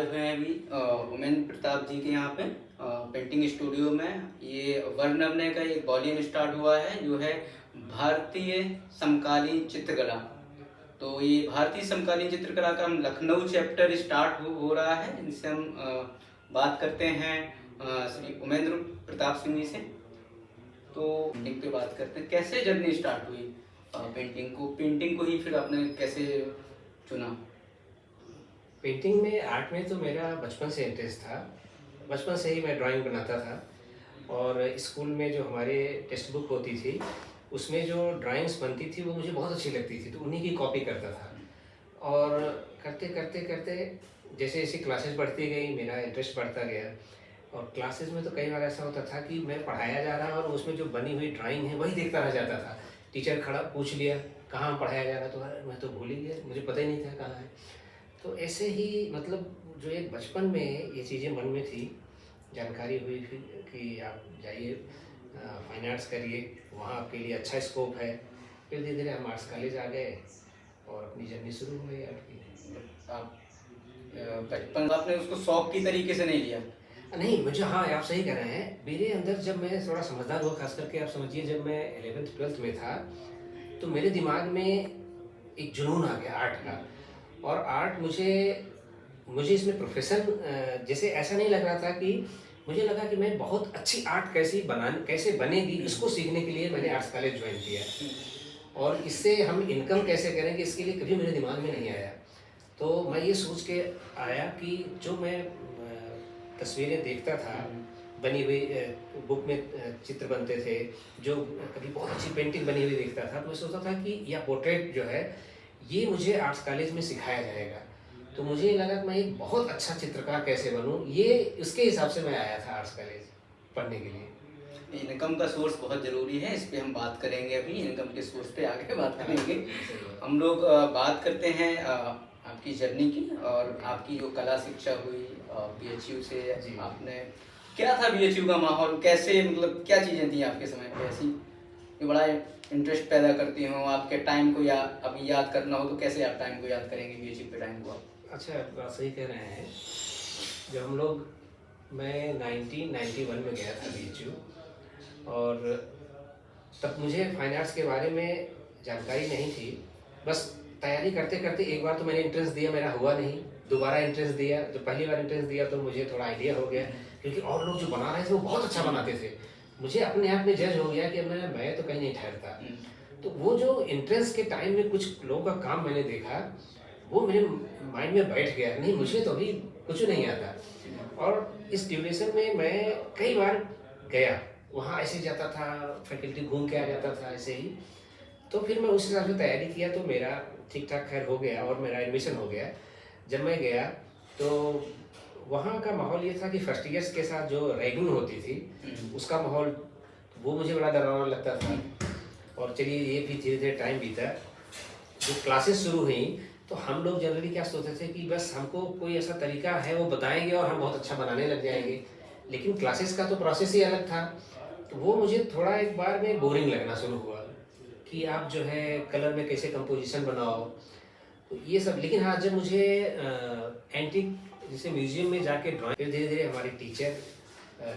हुए हैं अभी उमेंद्र प्रताप जी के यहाँ पे पेंटिंग स्टूडियो में। ये वर्ण अभिनय का एक वॉल्यूम स्टार्ट हुआ है जो है भारतीय समकालीन चित्रकला। तो ये भारतीय समकालीन चित्रकला का हम लखनऊ चैप्टर स्टार्ट हो रहा है, जिनसे हम बात करते हैं श्री उमेंद्र प्रताप सिंह जी से। तो पेंटिंग पे बात करते हैं, कैसे जर्नी स्टार्ट हुई पेंटिंग को ही फिर आपने कैसे चुना? पेंटिंग में, आर्ट में तो मेरा बचपन से इंटरेस्ट था। बचपन से ही मैं ड्राइंग बनाता था और स्कूल में जो हमारे टेक्स्ट बुक होती थी उसमें जो ड्राइंग्स बनती थी वो मुझे बहुत अच्छी लगती थी, तो उन्हीं की कॉपी करता था। और करते करते करते जैसे जैसे क्लासेस बढ़ती गई मेरा इंटरेस्ट बढ़ता गया। और क्लासेस में तो कई बार ऐसा होता था कि मैं पढ़ाया जा रहा और उसमें जो बनी हुई ड्राइंग है वही देखता रह जाता था। टीचर खड़ा पूछ लिया कहाँ पढ़ाया जा रहा, तो अरे मैं तो भूल ही गया, मुझे पता ही नहीं था कहाँ है। तो ऐसे ही मतलब जो एक बचपन में ये चीज़ें मन में थी, जानकारी हुई फिर कि आप जाइए फाइन आर्ट्स करिए, वहाँ आपके लिए अच्छा स्कोप है। फिर धीरे धीरे हम आर्ट्स कॉलेज आ गए और अपनी जर्नी शुरू हो गई आर्ट की। आप बचपन में आपने उसको शौक की तरीके से नहीं लिया? नहीं, मुझे, हाँ, आप सही कह रहे हैं। मेरे अंदर जब मैं थोड़ा समझदार हुआ, खास करके आप समझिए जब मैं 11th-12th में था, तो मेरे दिमाग में एक जुनून आ गया आर्ट का। और आर्ट मुझे मुझे इसमें प्रोफेशन जैसे ऐसा नहीं लग रहा था कि मुझे लगा कि मैं बहुत अच्छी आर्ट कैसे बनेगी, इसको सीखने के लिए मैंने आर्ट्स कॉलेज ज्वाइन किया। और इससे हम इनकम कैसे करेंगे इसके लिए कभी मेरे दिमाग में नहीं आया। तो मैं ये सोच के आया कि जो मैं तस्वीरें देखता था बनी हुई, बुक में चित्र बनते थे, जो कभी बहुत अच्छी पेंटिंग बनी हुई देखता था, तो मैं सोचता था कि या पोर्ट्रेट जो है ये मुझे आर्ट्स कॉलेज में सिखाया जाएगा। तो मुझे लगा कि मैं एक बहुत अच्छा चित्रकार कैसे बनूं, ये उसके हिसाब से मैं आया था आर्ट्स कॉलेज पढ़ने के लिए। इनकम का सोर्स बहुत ज़रूरी है, इस पे हम बात करेंगे, अभी इनकम के सोर्स पे आगे बात करेंगे। हम लोग बात करते हैं आपकी जर्नी की और आपकी जो कला शिक्षा हुई बीएचयू से। जी। आपने क्या था बीएचयू का माहौल, कैसे, मतलब क्या चीज़ें थी आपके समय पे ऐसी जो बड़ा इंटरेस्ट पैदा करती हो आपके टाइम को, या अभी याद करना हो तो कैसे आप टाइम को याद करेंगे, बीएचयू के टाइम को आप? अच्छा, बात सही कह रहे हैं। जब हम लोग, मैं 1991 में गया था बीएचयू, और तब मुझे फाइन आर्ट्स के बारे में जानकारी नहीं थी। बस तैयारी करते करते एक बार तो मैंने एंट्रेंस दिया, मेरा हुआ नहीं। दोबारा एंट्रेंस दिया, जो पहली बार एंट्रेंस दिया तो मुझे थोड़ा आइडिया हो गया, क्योंकि और लोग जो बना रहे थे वो बहुत अच्छा बनाते थे। मुझे अपने आप में जज हो गया कि मैं तो कहीं नहीं ठहरता। तो वो जो एंट्रेंस के टाइम में कुछ लोगों का काम मैंने देखा, वो मेरे माइंड में बैठ गया, नहीं मुझे तो अभी कुछ नहीं आता। और इस ड्यूरेशन में मैं कई बार गया, वहाँ ऐसे जाता था, फैकल्टी घूम के आ जाता था ऐसे ही। तो फिर मैं उस हिसाब से तैयारी किया तो मेरा ठीक-ठाक खैर हो गया और मेरा एडमिशन हो गया। जब मैं गया तो वहाँ का माहौल ये था कि फर्स्ट ईयर्स के साथ जो रैगिंग होती थी, उसका माहौल वो मुझे बड़ा डरावना लगता था। और चलिए ये भी धीरे-धीरे टाइम बीता। जो क्लासेस शुरू हुई तो हम लोग जनरली क्या सोचते थे कि बस हमको कोई ऐसा तरीका है वो बताएँगे और हम बहुत अच्छा बनाने लग जाएँगे। लेकिन क्लासेस का तो प्रोसेस ही अलग था। तो वो मुझे थोड़ा एक बार में बोरिंग लगना शुरू हुआ कि आप जो है कलर में कैसे कंपोजिशन बनाओ, तो ये सब। लेकिन हाँ, जब मुझे एंटीक जैसे म्यूज़ियम में जाके ड्राइंग, फिर धीरे-धीरे हमारे टीचर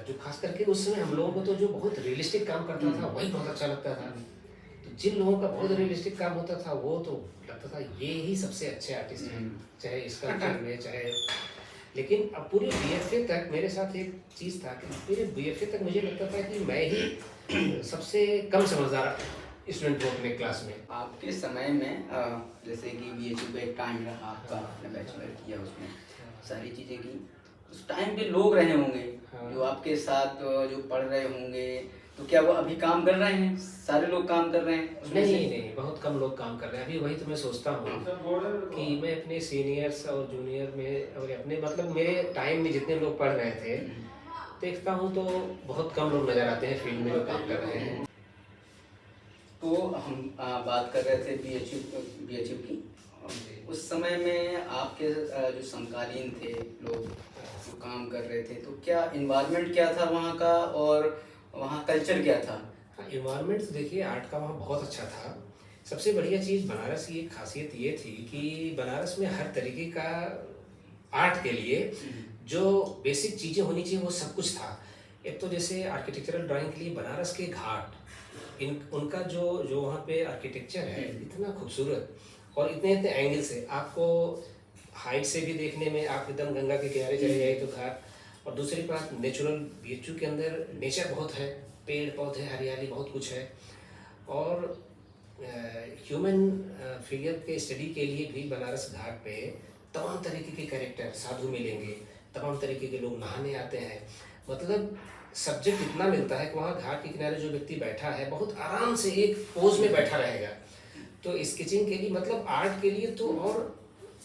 जो ख़ास करके उस समय हम लोगों को तो जो बहुत रियलिस्टिक काम करता था वही बहुत अच्छा लगता था। तो जिन लोगों का बहुत रियलिस्टिक काम होता था वो तो लगता था ये ही सबसे अच्छे आर्टिस्ट हैं, चाहे स्कल्पचर में चाहे। लेकिन अब पूरे बीएफए तक मेरे साथ एक चीज़ था कि पूरे बीएफए तक मुझे लगता था कि मैं ही सबसे कम समझदार स्टूडेंट हूँ अपने क्लास में। आपके समय में जैसे कि बीएचयू का एक टाइम रहा आपका, आपने बैचलर किया उसमें सारी चीज़ें की, उस टाइम पे लोग रहे होंगे हाँ। जो आपके साथ जो पढ़ रहे होंगे, तो क्या वो अभी काम कर रहे हैं? सारे लोग काम कर रहे हैं उसमें नहीं, से? नहीं, नहीं, बहुत कम लोग काम कर रहे हैं। अभी वही तो मैं सोचता हूँ कि मैं अपने सीनियर्स और जूनियर में और अपने मतलब मेरे टाइम में जितने लोग पढ़ रहे थे, देखता हूँ तो बहुत कम लोग नज़र आते हैं फील्ड में जो काम कर रहे हैं। तो हम बात कर रहे थे बीएचयू की। उस समय में आपके जो समकालीन थे लोग जो काम कर रहे थे, तो क्या इन्वायरमेंट क्या था वहाँ का और वहाँ कल्चर क्या था? हाँ, एनवायरनमेंट तो देखिए आर्ट का वहाँ बहुत अच्छा था। सबसे बढ़िया चीज़ बनारस की एक खासियत ये थी कि बनारस में हर तरीके का आर्ट के लिए जो बेसिक चीज़ें होनी चाहिए वो सब कुछ था। एक तो जैसे आर्किटेक्चरल ड्राइंग के लिए बनारस के घाट, इन उनका जो जो वहाँ पे आर्किटेक्चर है इतना खूबसूरत, और इतने इतने एंगल से आपको हाइट से भी देखने में, आप एकदम गंगा के किनारे चले जाए तो घाट, और दूसरी बात नेचुरल, बीएचयू के अंदर नेचर बहुत है, पेड़ पौधे हरियाली बहुत कुछ है, और ह्यूमन फिगर के स्टडी के लिए भी बनारस घाट पे तमाम तरीके के कैरेक्टर साधु मिलेंगे, तमाम तरीके के लोग नहाने आते हैं। मतलब सब्जेक्ट इतना मिलता है कि वहाँ घाट के किनारे जो व्यक्ति बैठा है बहुत आराम से एक पोज में बैठा रहेगा। तो स्केचिंग के लिए, मतलब आर्ट के लिए तो, और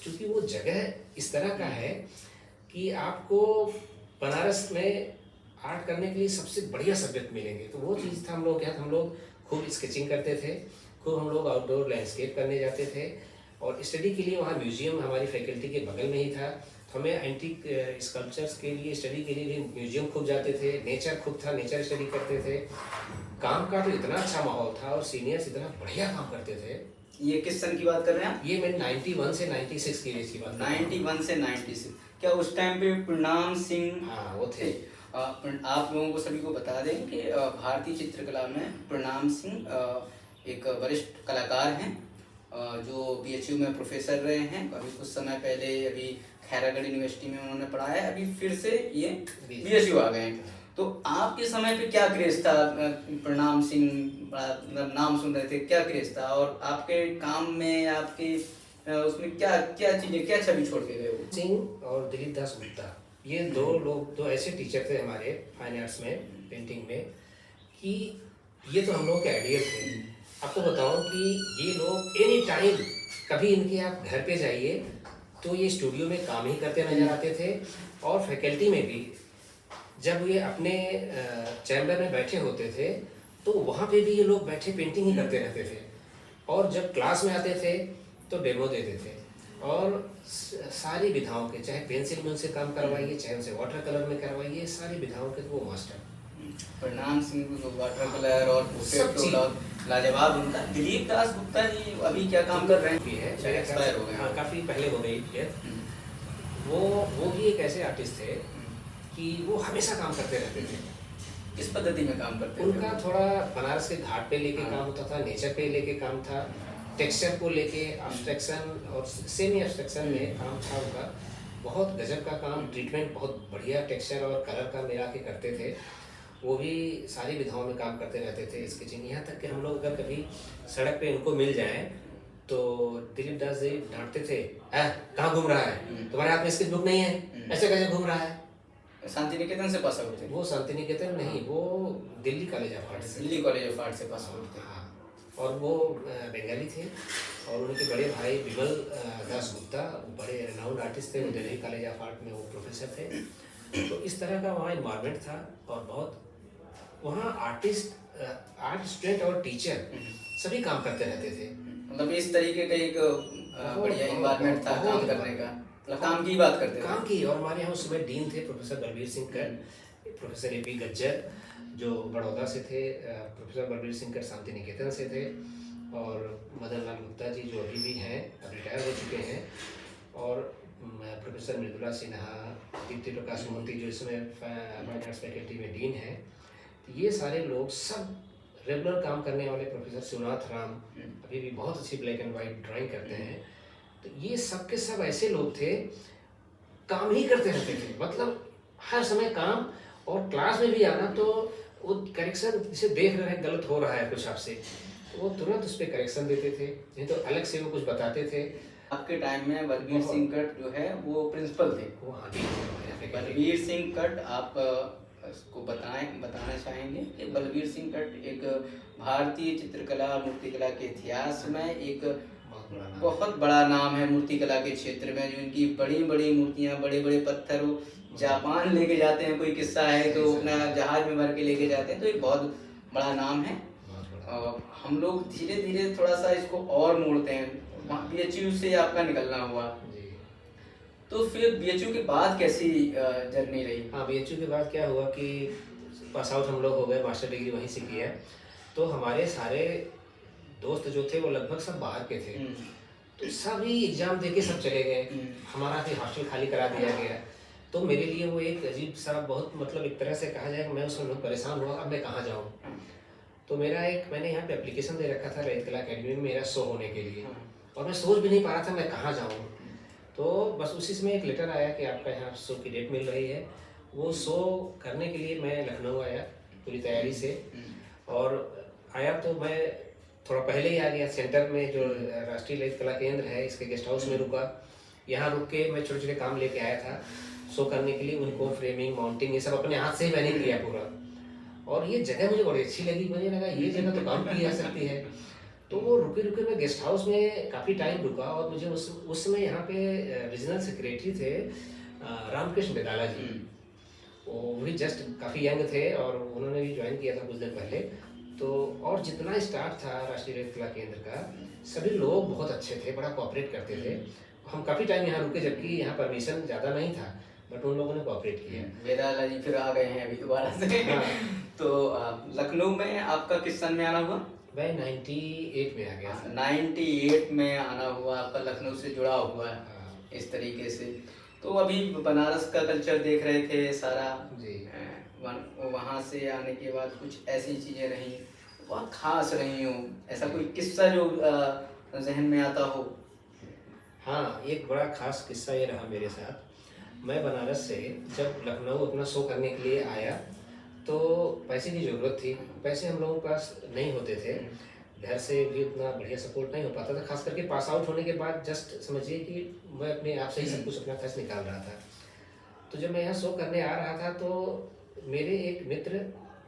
चूँकि वो जगह इस तरह का है कि आपको बनारस में आर्ट करने के लिए सबसे बढ़िया सब्जेक्ट मिलेंगे। तो वो चीज़ था हम लोग के यहाँ। हम लोग खूब स्केचिंग करते थे, खूब हम लोग आउटडोर लैंडस्केप करने जाते थे, और स्टडी के लिए वहाँ म्यूजियम हमारी फैकल्टी के बगल में ही था, तो हमें एंटीक स्कल्पचर्स के लिए, स्टडी के लिए भी म्यूजियम खूब जाते थे। नेचर खूब था, नेचर स्टडी करते थे। काम का तो इतना अच्छा माहौल था और सीनियर्स इतना बढ़िया काम करते थे। ये किस सन की बात कर रहे हैं आप? ये मैं 91 से 96 की एज की बात कर रहा हूँ। 91 से 96। क्या उस टाइम पे प्रणाम सिंह? हाँ वो थे। आप लोगों को सभी को बता दें कि भारतीय चित्रकला में प्रणाम सिंह एक वरिष्ठ कलाकार हैं, जो बीएचयू में प्रोफेसर रहे हैं। अभी कुछ समय पहले अभी खैरागढ़ यूनिवर्सिटी में उन्होंने पढ़ाया है, अभी फिर से ये बीएचयू आ गए हैं। तो आपके समय पे क्या क्रेज था? प्रणाम सिंह मतलब नाम सुन रहे थे, क्या क्रेज था? और आपके काम में, आपके उसमें क्या क्या चीजें, क्या छवि छोड़ के गए वो? सिंह और दिलीप दास गुप्ता, ये दो लोग, दो ऐसे टीचर थे हमारे फाइन आर्ट्स में, पेंटिंग में, कि ये तो हम लोग के आइडियल थे। आपको बताऊं कि ये लोग एनी टाइम, कभी इनके आप घर पे जाइए तो ये स्टूडियो में काम ही करते नजर आते थे, और फैकल्टी में भी जब ये अपने चैम्बर में बैठे होते थे तो वहाँ पे भी ये लोग बैठे पेंटिंग ही करते रहते थे, और जब क्लास में आते थे तो डेमो देते थे, और सारी विधाओं के, चाहे पेंसिल में उनसे काम करवाइए, चाहे उनसे वाटर कलर में करवाइए, सारी विधाओं के तो वो मास्टर। प्रणाम सिंह को वाटर कलर और सब चीज़ लाजवाब उनका। दिलीप दास गुप्ता जी अभी क्या काम कर रहे भी है, हैं? एक्सपायर हो गए। हाँ काफ़ी पहले हो गई है। वो भी एक ऐसे आर्टिस्ट थे कि वो हमेशा काम करते रहते थे। किस पद्धति में काम करते थे? उनका थोड़ा बनारस के घाट पे लेके काम होता था, नेचर पे लेके काम था, टेक्सचर को लेके एब्स्ट्रैक्शन और सेमी एब्स्ट्रैक्शन में काम था उनका। बहुत गजब का काम, ट्रीटमेंट बहुत बढ़िया टेक्सचर और कलर का मिला के करते थे। वो भी सारी विधाओं में काम करते रहते थे, स्केचिंग। यहाँ तक कि हम लोग अगर कभी सड़क पे उनको मिल जाएं तो दिलीप दास जी डांटते थे, कहाँ घूम रहा है, तुम्हारे हाथ में स्केच बुक नहीं है, ऐसे कैसे घूम रहा है। शांति निकेतन से पास आउट थे वो? शांति निकेतन नहीं, वो दिल्ली कॉलेज ऑफ आर्ट से। दिल्ली कॉलेज ऑफ आर्ट से पास आउट थे। हाँ, और वो बंगाली थे, और उनके बड़े भाई विमल दास गुप्ता बड़े रेनाउंड आर्टिस्ट थे, वो दिल्ली कॉलेज ऑफ आर्ट में वो प्रोफेसर थे। तो इस तरह का वहाँ इन्वायरमेंट था, और बहुत वहाँ आर्टिस्ट, आर्ट स्टूडेंट और टीचर सभी काम करते रहते थे। मतलब इस तरीके का एक बढ़िया इन्वायरमेंट था काम करने का। मतलब काम की बात करते थे। काम की। और हमारे यहाँ उस समय डीन थे professor Balbir Singh Kat, professor A P. Gajjar जो बड़ौदा से थे, प्रोफेसर बलबीर सिंह कट शांति निकेतन से थे, और मदन लाल गुप्ता जी जो अभी भी हैं, अब रिटायर हो चुके हैं, और प्रोफेसर मृदुला सिन्हा, दीप्ति प्रकाश मोहंती जो इसमें फाइन आर्ट्स फैकल्टी में डीन हैं। तो ये सारे लोग सब रेगुलर काम करने वाले, प्रोफेसर शिवनाथ राम अभी भी बहुत अच्छी ब्लैक एंड वाइट ड्राइंग करते हैं। तो ये सब के सब ऐसे लोग थे, काम ही करते रहते थे, मतलब हर समय काम। और क्लास में भी आना तो वो करेक्शन, जिसे देख रहे हैं गलत हो रहा है कुछ आपसे, तो वो तुरंत उस पर करेक्शन देते थे, नहीं तो अलग से वो कुछ बताते थे। आपके टाइम में बलबीर सिंह कट जो है वो प्रिंसिपल थे। वो हाँ जी, बलबीर सिंह कट, आप इसको बताना चाहेंगे कि बलबीर सिंह कट एक भारतीय चित्रकला मूर्तिकला के इतिहास में एक बहुत बड़ा नाम है मूर्तिकला के क्षेत्र में। जो इनकी बड़ी बड़ी मूर्तियाँ, बड़े बड़े पत्थर जापान लेके जाते हैं, कोई किस्सा है तो अपना जहाज में भर के लेके जाते हैं, तो एक बहुत बड़ा नाम है। हम लोग धीरे धीरे थोड़ा सा इसको और मोड़ते हैं। वहाँ बीएचयू से आपका निकलना हुआ, तो फिर बीएचयू के बाद कैसी जर्नी रही? हाँ, बीएचयू के बाद क्या हुआ कि पास आउट हम लोग हो गए, मास्टर डिग्री वहीं से किया। तो हमारे सारे दोस्त जो थे वो लगभग सब बाहर के थे, तो सभी एग्ज़ाम दे के सब चले गए। हमारा फिर हॉस्टल खाली करा दिया गया। तो मेरे लिए वो एक अजीब-सा बहुत मतलब एक तरह से कहा जाए कि मैं उसमें बहुत परेशान हुआ, अब मैं कहाँ जाऊँ? तो मेरा एक मैंने यहाँ पे एप्लीकेशन दे रखा था ललित कला अकेडमी में मेरा शो होने के लिए और मैं सोच भी नहीं पा रहा था मैं कहाँ जाऊँ। तो बस उसी समय एक लेटर आया कि आपका यहाँ शो की डेट मिल रही है। वो शो करने के लिए मैं लखनऊ आया पूरी तैयारी से और आया तो मैं थोड़ा पहले ही आ गया सेंटर में जो राष्ट्रीय ललित कला केंद्र है इसके गेस्ट हाउस में रुका। यहाँ रुक के मैं छोटे-छोटे काम लेके आया था शो करने के लिए। उनको फ्रेमिंग, माउंटिंग ये सब अपने हाथ से ही मैंने किया पूरा। और ये जगह मुझे बड़ी अच्छी लगी, मुझे लगा ये जगह तो काम की जा सकती है। तो वो रुके-रुके मैं गेस्ट हाउस में काफ़ी टाइम रुका और मुझे उस समय यहाँ पे रीजनल सेक्रेटरी थे रामकृष्ण बेदाला जी। वो भी जस्ट काफ़ी यंग थे और उन्होंने भी ज्वाइन किया था कुछ दिन पहले। तो और जितना स्टाफ था राष्ट्रीय ललित कला केंद्र का सभी लोग बहुत अच्छे थे, बड़ा कोऑपरेट करते थे। हम काफ़ी टाइम यहाँ रुके जबकि यहाँ परमिशन ज़्यादा नहीं था बट उन लोगों ने कोऑपरेट किया। वेदाला जी फिर आ गए हैं अभी दोबारा से। हाँ। तो लखनऊ में आपका किस सन में आना हुआ? मैं 98 में आ गया था। 98 में आना हुआ, आपका लखनऊ से जुड़ा हुआ है हाँ। इस तरीके से। तो अभी बनारस का कल्चर देख रहे थे सारा जी। वहाँ से आने के बाद कुछ ऐसी चीज़ें रहीं बहुत खास रही हो, ऐसा कोई किस्सा जो जहन में आता हो? हाँ, एक बड़ा ख़ास किस्सा ये रहा मेरे साथ। मैं बनारस से जब लखनऊ अपना शो करने के लिए आया तो पैसे की ज़रूरत थी। पैसे हम लोगों के पास नहीं होते थे। घर से भी उतना बढ़िया सपोर्ट नहीं हो पाता था। ख़ास करके पास आउट होने के बाद जस्ट समझिए कि मैं अपने आप से ही सब कुछ अपना खर्च निकाल रहा था। तो जब मैं यहाँ शो करने आ रहा था तो मेरे एक मित्र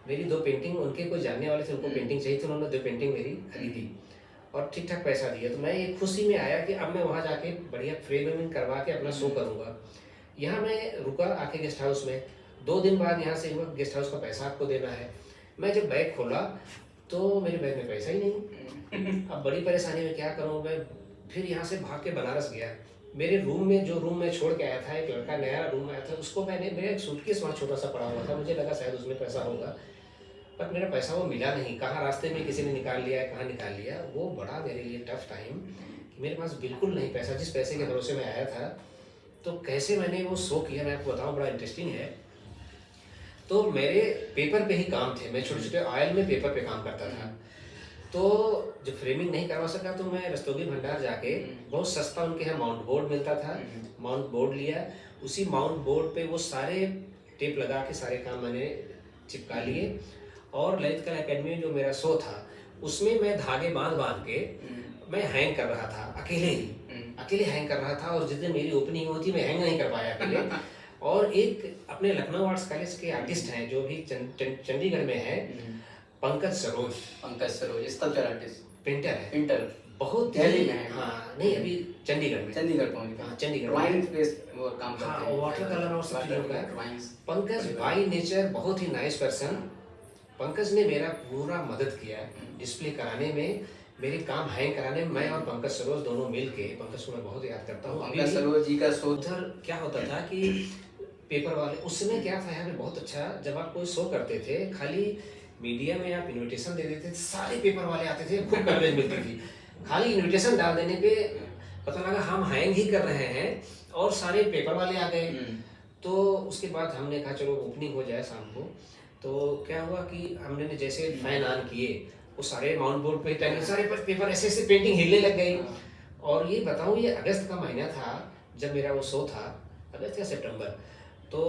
मेरी 2 पेंटिंग उनके कोई जानने वाले थे, उनको पेंटिंग चाहिए थी, उन्होंने 2 पेंटिंग मेरी खरीदी और ठीक-ठाक पैसा दिया। तो मैं एक खुशी में आया कि अब मैं वहाँ जाके बढ़िया फ्रेमिंग करवा के अपना शो करूँगा। यहाँ मैं रुका आके गेस्ट हाउस में। 2 दिन बाद यहाँ से हुआ गेस्ट हाउस का पैसा आपको देना है। मैं जब बैग खोला तो मेरे बैग में पैसा ही नहीं। अब बड़ी परेशानी में क्या करूँ मैं फिर यहाँ से भाग के बनारस गया। मेरे रूम में जो रूम मैं छोड़ के आया था एक लड़का नया रूम आया था उसको मेरा एक सूटकेस वहाँ छोटा-सा पड़ा हुआ था। मुझे लगा शायद उसमें पैसा होगा। बट मेरा पैसा वो मिला नहीं। कहाँ रास्ते में किसी ने निकाल लिया है, कहाँ निकाल लिया। वो बड़ा मेरे लिए टफ टाइम कि मेरे पास बिल्कुल नहीं पैसा। जिस पैसे के भरोसे में आया था तो कैसे मैंने वो शो किया मैं आपको बताऊँ बड़ा इंटरेस्टिंग है। तो मेरे पेपर पे ही काम थे। मैं छोटे-छोटे ऑयल में पेपर पे काम करता था। तो जब फ्रेमिंग नहीं करवा सका तो मैं रस्तोगी भंडार जाके बहुत सस्ता उनके यहाँ माउंट बोर्ड मिलता था। माउंट बोर्ड लिया। उसी माउंट बोर्ड पे वो सारे टेप लगा के सारे काम मैंने चिपका लिए और ललित कला अकेडमी में जो मेरा शो था उसमें मैं धागे बांध-बांध के मैं हैंग कर रहा था अकेले ही। अकेले हैंग कर रहा था और जिस दिन मेरी ओपनिंग हुई थी मैं हैंग नहीं कर पाया अकेले। और एक अपने लखनऊ आर्ट्स कॉलेज के आर्टिस्ट हैं जो भी चंडीगढ़ में है Pankaj Saroj sculpture artist painter है। पेंटर बहुत दिल्ली में है। हाँ नहीं अभी चंडीगढ़ पहुंच गया। हाँ चंडीगढ़ ड्राइंग बेस वो काम करते हैं। वाटर कलर और सब चीज़ों का पंकज बाई नेचर बहुत ही नाइस पर्सन। पंकज ने मेरा पूरा मदद किया डिस्प्ले कराने में मेरे काम हैंग कराने में। मैं और पंकज सरोज दोनों मिल के पंकज को मैं बहुत याद करता हूँ। पंकज सरोज जी का शो उधर क्या होता था कि पेपर वाले उस समय क्या था यहाँ पे बहुत अच्छा जब आप कोई शो करते थे खाली मीडिया में आप इन्विटेशन दे देते थे सारे पेपर वाले आते थे खूब कवरेज मिलती थी। खाली इन्विटेशन डाल देने पे पता लगा हम हैंग ही कर रहे हैं और सारे पेपर वाले आ गए। तो उसके बाद हमने कहा चलो ओपनिंग हो जाए शाम को। तो क्या हुआ कि हमने जैसे फैन ऑन किए वो सारे माउंट बोर्ड पे टंगे सारे पेपर ऐसे ऐसे पेंटिंग हिलने लग गई। और ये बताऊँ ये अगस्त का महीना था जब मेरा वो शो था अगस्त या सितंबर। तो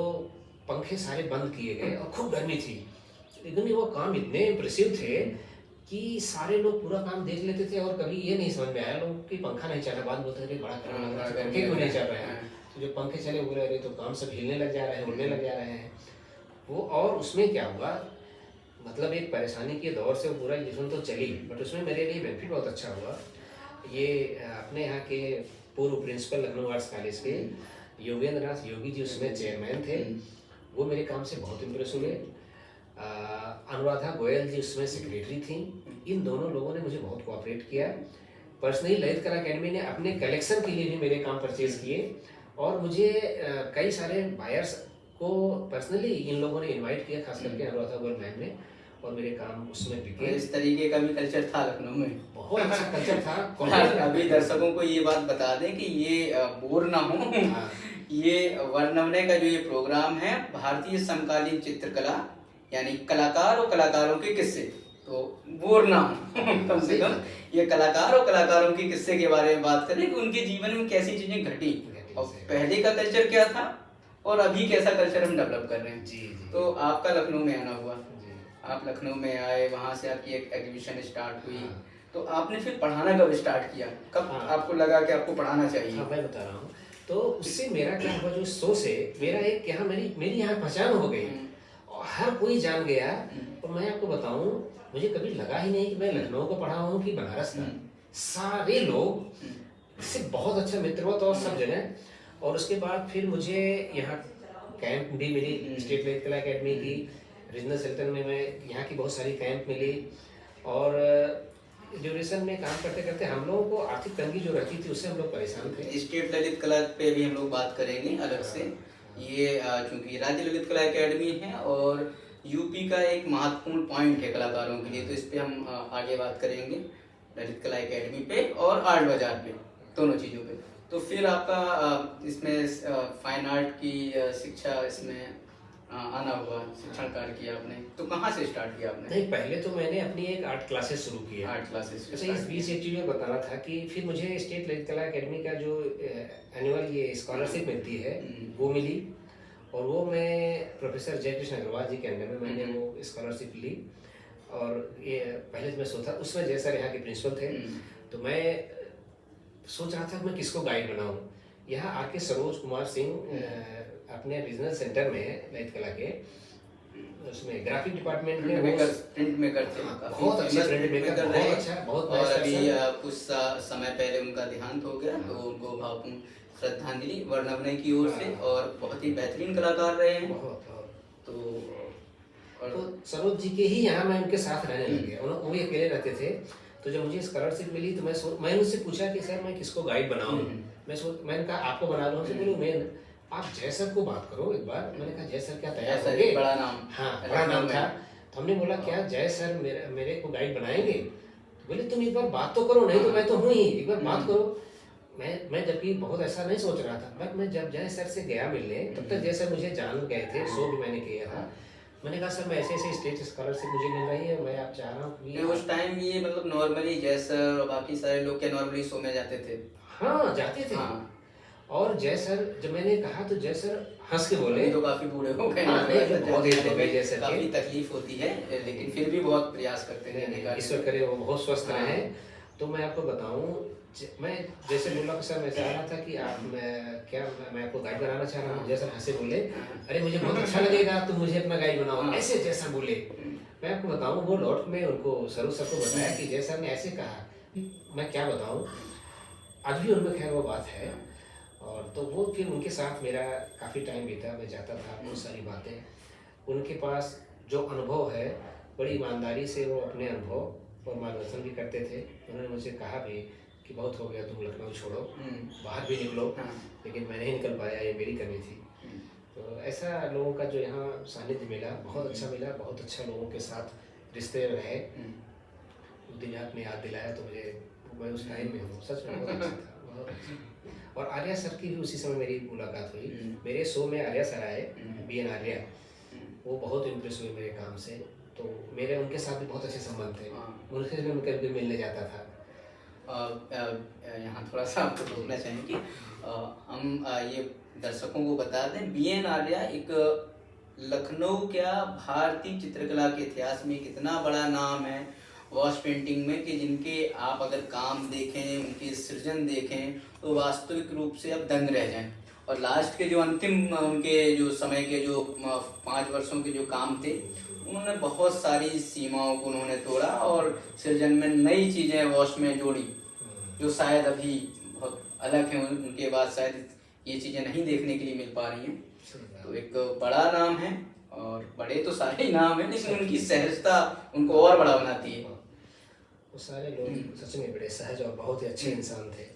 पंखे सारे बंद किए गए और खूब गर्मी थी लेकिन वो काम इतने इम्प्रेसिव थे कि सारे लोग पूरा काम देख लेते थे और कभी ये नहीं समझ में आया लोग कि पंखा नहीं चल रहा। बाद बोलते थे बड़ा गर्म लग रहा है पंखे क्यों नहीं चल रहे हैं। तो जो पंखे चले हुए रहे तो काम सब हिलने लग जा रहे हैं उड़ने लग जा रहे हैं वो। और उसमें क्या हुआ मतलब एक परेशानी के दौर से वो पूरा एजुकेशन तो चली बट उसमें मेरे लिए बेनिफिट बहुत अच्छा हुआ। ये अपने यहाँ के पूर्व प्रिंसिपल लखनऊ आर्ट्स कॉलेज के योगेंद्र नाथ योगी जी उसमें चेयरमैन थे। वो मेरे काम से बहुत इम्प्रेस हुए। अनुराधा गोयल जी उसमें सेक्रेटरी थी। इन दोनों लोगों ने मुझे बहुत कोऑपरेट किया। पर्सनली ललित कला अकेडमी ने अपने कलेक्शन के लिए भी मेरे काम परचेज किए और मुझे कई सारे बायर्स को पर्सनली इन लोगों ने इनवाइट किया खास करके अनुराधा गोयल मैम ने। और मेरे काम उसमें तो बिके। इस तरीके का भी कल्चर था लखनऊ में। बहुत अच्छा कल्चर था। अभी दर्शकों को ये बात बता दें कि ये बोर ना हो, हाँ। ये वर्णमने का जो ये प्रोग्राम है भारतीय समकालीन चित्रकला, यानी कलाकार और कलाकारों के किस्से, तो बोर ना हो कम से कम ये कलाकार और कलाकारों के किस्से के बारे में बात करें कि उनके जीवन में कैसी चीजें घटी और पहले का कल्चर क्या था और अभी कैसा कल्चर हम डेवलप कर रहे हैं। जी जी। तो आपका लखनऊ में आना हुआ, जी। आप लखनऊ में आए, वहाँ से आपकी एक एग्जीबिशन स्टार्ट हुई। हाँ। तो आपने फिर पढ़ाना कब स्टार्ट किया, कब हाँ। आपको लगा कि आपको पढ़ाना चाहिए? हाँ, मैं बता रहा हूँ। तो उससे मेरा क्या हुआ, जो शो से मेरा एक यहाँ मेरी यहाँ पहचान हो गई और हर कोई जान गया। और मैं आपको बताऊँ, मुझे कभी लगा ही नहीं कि मैं लखनऊ को पढ़ा हूँ कि बनारस का। सारे लोग इससे बहुत अच्छा मित्र हुआ तो और सब जगह। और उसके बाद फिर मुझे यहाँ कैंप भी मिली, स्टेट ललित कला अकेडमी की, रीजनल सेंटर में मैं यहाँ की बहुत सारी कैंप मिली। और ड्यूरेशन में काम करते करते हम लोगों को आर्थिक तंगी जो रहती थी उससे हम लोग परेशान थे। स्टेट ललित कला पे भी हम लोग बात करेंगे अलग से। ये चूंकि राज्य ललित कला अकेडमी है और यूपी का एक महत्वपूर्ण पॉइंट है कलाकारों के लिए, तो इस पे हम आगे बात करेंगे, ललित कला अकेडमी पे और आर्ट बाजार पे, दोनों चीज़ों पे। तो फिर आपका इसमें फाइन आर्ट की शिक्षा इसमें आना हुआ, शिक्षण कार्य किया आपने, तो कहाँ से स्टार्ट किया आपने? नहीं, पहले तो मैंने अपनी एक आर्ट क्लासेस शुरू की है। Art classes. अच्छा, इस बीच एक चीज़ मैं बताना था कि फिर मुझे स्टेट ललित कला अकेडमी का जो एनुअल ये स्कॉलरशिप मिलती है वो मिली। और वो मैं प्रोफेसर जयकृष्ण अग्रवाल जी के अंडर में मैंने वो स्कॉलरशिप ली। और ये पहले तो मैं सोचा, उसमें जैसा यहाँ के प्रिंसिपल थे, तो मैं सोच रहा था कि मैं किसको गाइड बनाऊँ। यहाँ आके सरोज कुमार सिंह अपने रीजनल सेंटर में ललित कला के उसमें ग्राफिक डिपार्टमेंट में प्रिंट मेकर थे, बहुत अच्छे प्रिंट मेकर, बहुत अच्छा, बहुत। और अभी कुछ समय पहले उनका देहांत हो गया, तो उनको भावपूर्ण श्रद्धांजलि वर्णमने की ओर से। और बहुत ही बेहतरीन कलाकार रहे हैं। तो सरोज जी के ही यहाँ मैं उनके साथ रहने लग गया। वो भी अकेले रहते थे। तो जब मुझे स्कॉलरशिप मिली तो मैंने उनसे पूछा कि सर मैं किसको गाइड बनाऊँ। मैंने कहा आपको बना लूँ। बोलो मैं, आप जय सर को बात करो एक बार। मैंने कहा जय सर क्या तैयार होंगे? बड़ा नाम। हाँ, बड़ा नाम था। तो हमने बोला क्या जय सर मेरे को गाइड बनाएंगे? बोले तुम एक बार बात तो करो, नहीं तो मैं तो हूँ ही, एक बार बात करो। मैं जबकि बहुत ऐसा नहीं सोच रहा था, बट मैं जब जय सर से गया मिलने, तब तक जय सर मुझे जान गए थे, शो भी मैंने किया था। मैंने कहा सर मैं ऐसे ऐसे स्टेट स्कॉलरशिप मुझे मिल रही है, मैं आप चाह रहा हूँ कि उस टाइम ये मतलब नॉर्मली जय सर और बाकी सारे लोग क्या नॉर्मली शो में जाते थे? हाँ, जाते थे। और जय सर जब मैंने कहा तो जय सर हंस के बोले, तो काफी बूढ़े हो गए, काफी तकलीफ होती है, लेकिन फिर भी बहुत प्रयास करते हैं। ईश्वर करे वो बहुत स्वस्थ रहे। तो मैं आपको बताऊं, मैं जैसे बोला सर मैं चाह रहा था कि आप मैं आपको गाइड बनाना चाह रहा हूँ। जैसा हंसे बोले, अरे मुझे बहुत अच्छा लगेगा तुम मुझे अपना गाइड बनाओ, ऐसे जैसा बोले। मैं आपको बताऊं, वो लौट में उनको सरोज सर को बताया कि जैसा ने ऐसे कहा, मैं क्या बताऊं, आज भी उनमें खैर वो बात है। और तो वो फिर उनके साथ मेरा काफ़ी टाइम बीता, मैं जाता था, बहुत सारी बातें उनके पास जो अनुभव है, बड़ी ईमानदारी से वो अपने अनुभव और मार्गदर्शन भी करते थे। उन्होंने मुझे कहा भी कि बहुत हो गया, तुम लखनऊ छोड़ो, बाहर भी निकलो। लेकिन मैं नहीं निकल पाया, ये मेरी कमी थी। तो ऐसा लोगों का जो यहाँ सानिध्य मिला, बहुत अच्छा मिला, बहुत अच्छा लोगों के साथ रिश्ते रहे। दिन आपने याद दिलाया तो मैं उस टाइम में हूँ, सच में बहुत अच्छा था, बहुत अच्छा। और आर्या सर की भी उसी समय मेरी मुलाकात हुई। मेरे शो में आर्या सर आए, BN आर्या, वो बहुत इम्प्रेस हुए मेरे काम से। तो मेरे उनके साथ भी बहुत अच्छे संबंध थे, उनसे मैं कभी मिलने जाता था। यहाँ थोड़ा सा आपको रोकना चाहेंगे, हम ये दर्शकों को बता दें, BN आर्या एक लखनऊ क्या भारतीय चित्रकला के इतिहास में कितना बड़ा नाम है वॉश पेंटिंग में, कि जिनके आप अगर काम देखें, उनके सृजन देखें तो वास्तविक रूप से आप दंग रह जाएं। और लास्ट के जो अंतिम उनके जो समय के जो 5 वर्षों के जो काम थे, उन्होंने बहुत सारी सीमाओं को उन्होंने तोड़ा और सृजन में नई चीज़ें वॉश में जोड़ी, जो शायद अभी बहुत अलग हैं। उनके बाद शायद ये चीज़ें नहीं देखने के लिए मिल पा रही हैं। तो एक बड़ा नाम है, और बड़े तो सारे ही नाम हैं, लेकिन उनकी सहजता उनको और बड़ा बनाती है। वो सारे लोग सच में बड़े सहज और बहुत ही अच्छे इंसान थे।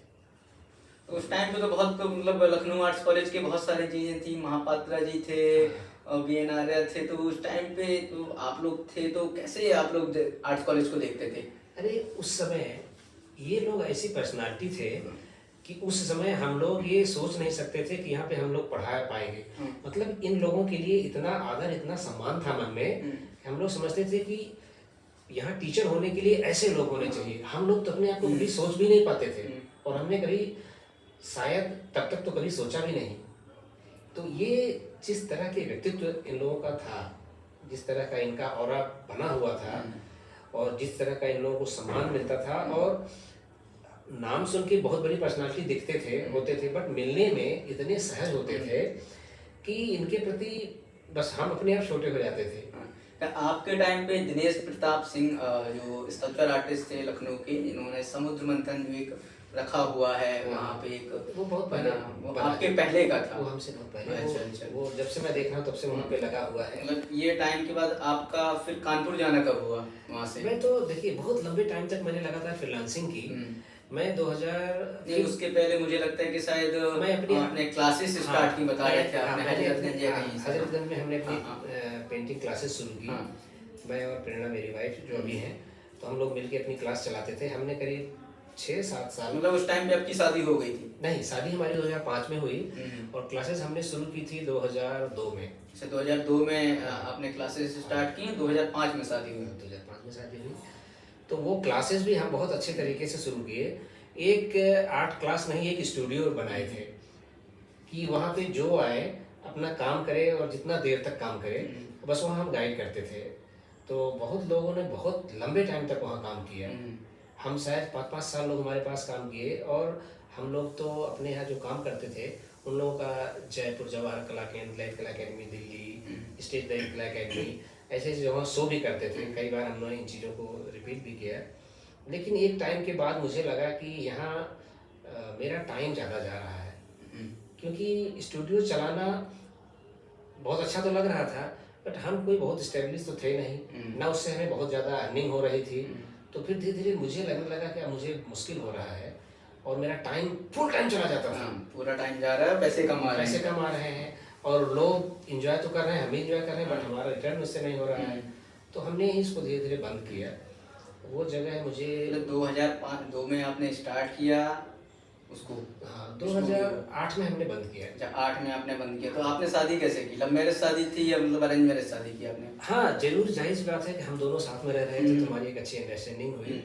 तो उस टाइम पे तो बहुत मतलब लखनऊ आर्ट्स कॉलेज के बहुत सारी चीज़ें थी, महापात्रा जी थे, बीएनआर थे, तो उस टाइम पे तो आप लोग थे, तो कैसे आप लोग आर्ट्स कॉलेज को देखते थे? अरे उस समय ये लोग ऐसी पर्सनालिटी थे कि उस समय हम लोग ये सोच नहीं सकते थे कि यहाँ पे हम लोग पढ़ा पाएंगे। मतलब इन लोगों के लिए इतना आदर, इतना सम्मान था मन में, कि हम लोग समझते थे कि यहाँ टीचर होने के लिए ऐसे लोग होने चाहिए। हम लोग तो अपने आप को कभी सोच भी नहीं पाते थे, और हमने कभी शायद तब तक तो कभी सोचा भी नहीं। तो ये जिस तरह के व्यक्तित्व इन लोगों का था, जिस तरह का इनका ऑरा बना हुआ था, और जिस तरह का इन लोगों को सम्मान मिलता था, और नाम सुन के बहुत बड़ी पर्सनालिटी दिखते थे, होते थे, बट मिलने में इतने सहज होते थे कि इनके प्रति बस हम अपने आप छोटे हो जाते थे। आपके टाइम पे दिनेश प्रताप सिंह जो स्कल्पचर आर्टिस्ट थे लखनऊ के, इन्होंने समुद्र मंथन जो एक रखा हुआ है वहाँ पे एक, वो बहुत पहले, वो आपके पहले का था? वो हमसे बहुत पहले। अच्छा अच्छा। वो जब से मैं देख रहा हूँ तब से वहाँ पे लगा हुआ है। मतलब ये टाइम के बाद आपका फिर कानपुर जाना कब हुआ वहाँ से? मैं तो देखिए बहुत लंबे टाइम तक मैंने लगातार फ्रीलांसिंग की। मैं 2000 नहीं, उसके पहले मुझे लगता है कि शायद मैं अपने क्लासेस स्टार्ट की बता रहे थे आपने, हजरतगंज हजरतगंज में हमने अपनी पेंटिंग क्लासेस शुरू की। मैं और प्रेरणा मेरी वाइफ जो अभी हैं, तो हम लोग मिलके अपनी क्लास चलाते थे। हमने करीब 6-7 साल। मतलब उस टाइम पे आपकी शादी हो गई थी? नहीं, शादी हमारी 2005 में हुई, और क्लासेस हमने शुरू की थी 2002 में। अच्छा, 2002 में आपने क्लासेस स्टार्ट की, 2005 में शादी हुई? 2005 में शादी हुई। तो वो क्लासेस भी हम बहुत अच्छे तरीके से शुरू किए। एक आर्ट क्लास नहीं, एक स्टूडियो बनाए थे कि वहाँ पे जो आए अपना काम करे, और जितना देर तक काम करे बस वहाँ हम गाइड करते थे। तो बहुत लोगों ने बहुत लंबे टाइम तक वहाँ काम किया। हम शायद 5-5 साल लोग हमारे पास काम किए, और हम लोग तो अपने यहाँ जो काम करते थे उन लोगों का जयपुर जवाहर कला केंद्र, ललित कला अकेडमी दिल्ली, स्टेट ललित कला अकेडमी, ऐसे ऐसे जगह शो भी करते थे। कई बार हमने इन चीज़ों को रिपीट भी किया। लेकिन एक टाइम के बाद मुझे लगा कि यहाँ मेरा टाइम ज़्यादा जा रहा है, क्योंकि स्टूडियो चलाना बहुत अच्छा तो लग रहा था, बट हम कोई बहुत स्टेब्लिश तो थे नहीं, ना उससे हमें बहुत ज़्यादा अर्निंग हो रही थी। तो फिर धीरे धीरे मुझे लगने लगा कि अब मुझे मुश्किल हो रहा है, और मेरा टाइम फुल टाइम चला जाता था। पूरा टाइम जा रहा है, पैसे कमा रहे हैं, और लोग इंजॉय तो कर रहे हैं, हम भी इंजॉय कर रहे हैं, बट हमारा रिटर्न उससे नहीं हो रहा है। तो हमने इसको धीरे धीरे बंद किया। वो जगह मुझे 2005 में आपने स्टार्ट किया उसको? हाँ, 2008 में हमने बंद किया। जब 8 में आपने बंद किया, तो आपने शादी कैसे की? लव मैरिज शादी थी या मतलब अरेंज मैरिज शादी की आपने? हाँ, जरूर, जाहिर सी बात है कि हम दोनों साथ में रह रहे थे, तो हमारी एक अच्छी अंडरस्टैंडिंग हुई।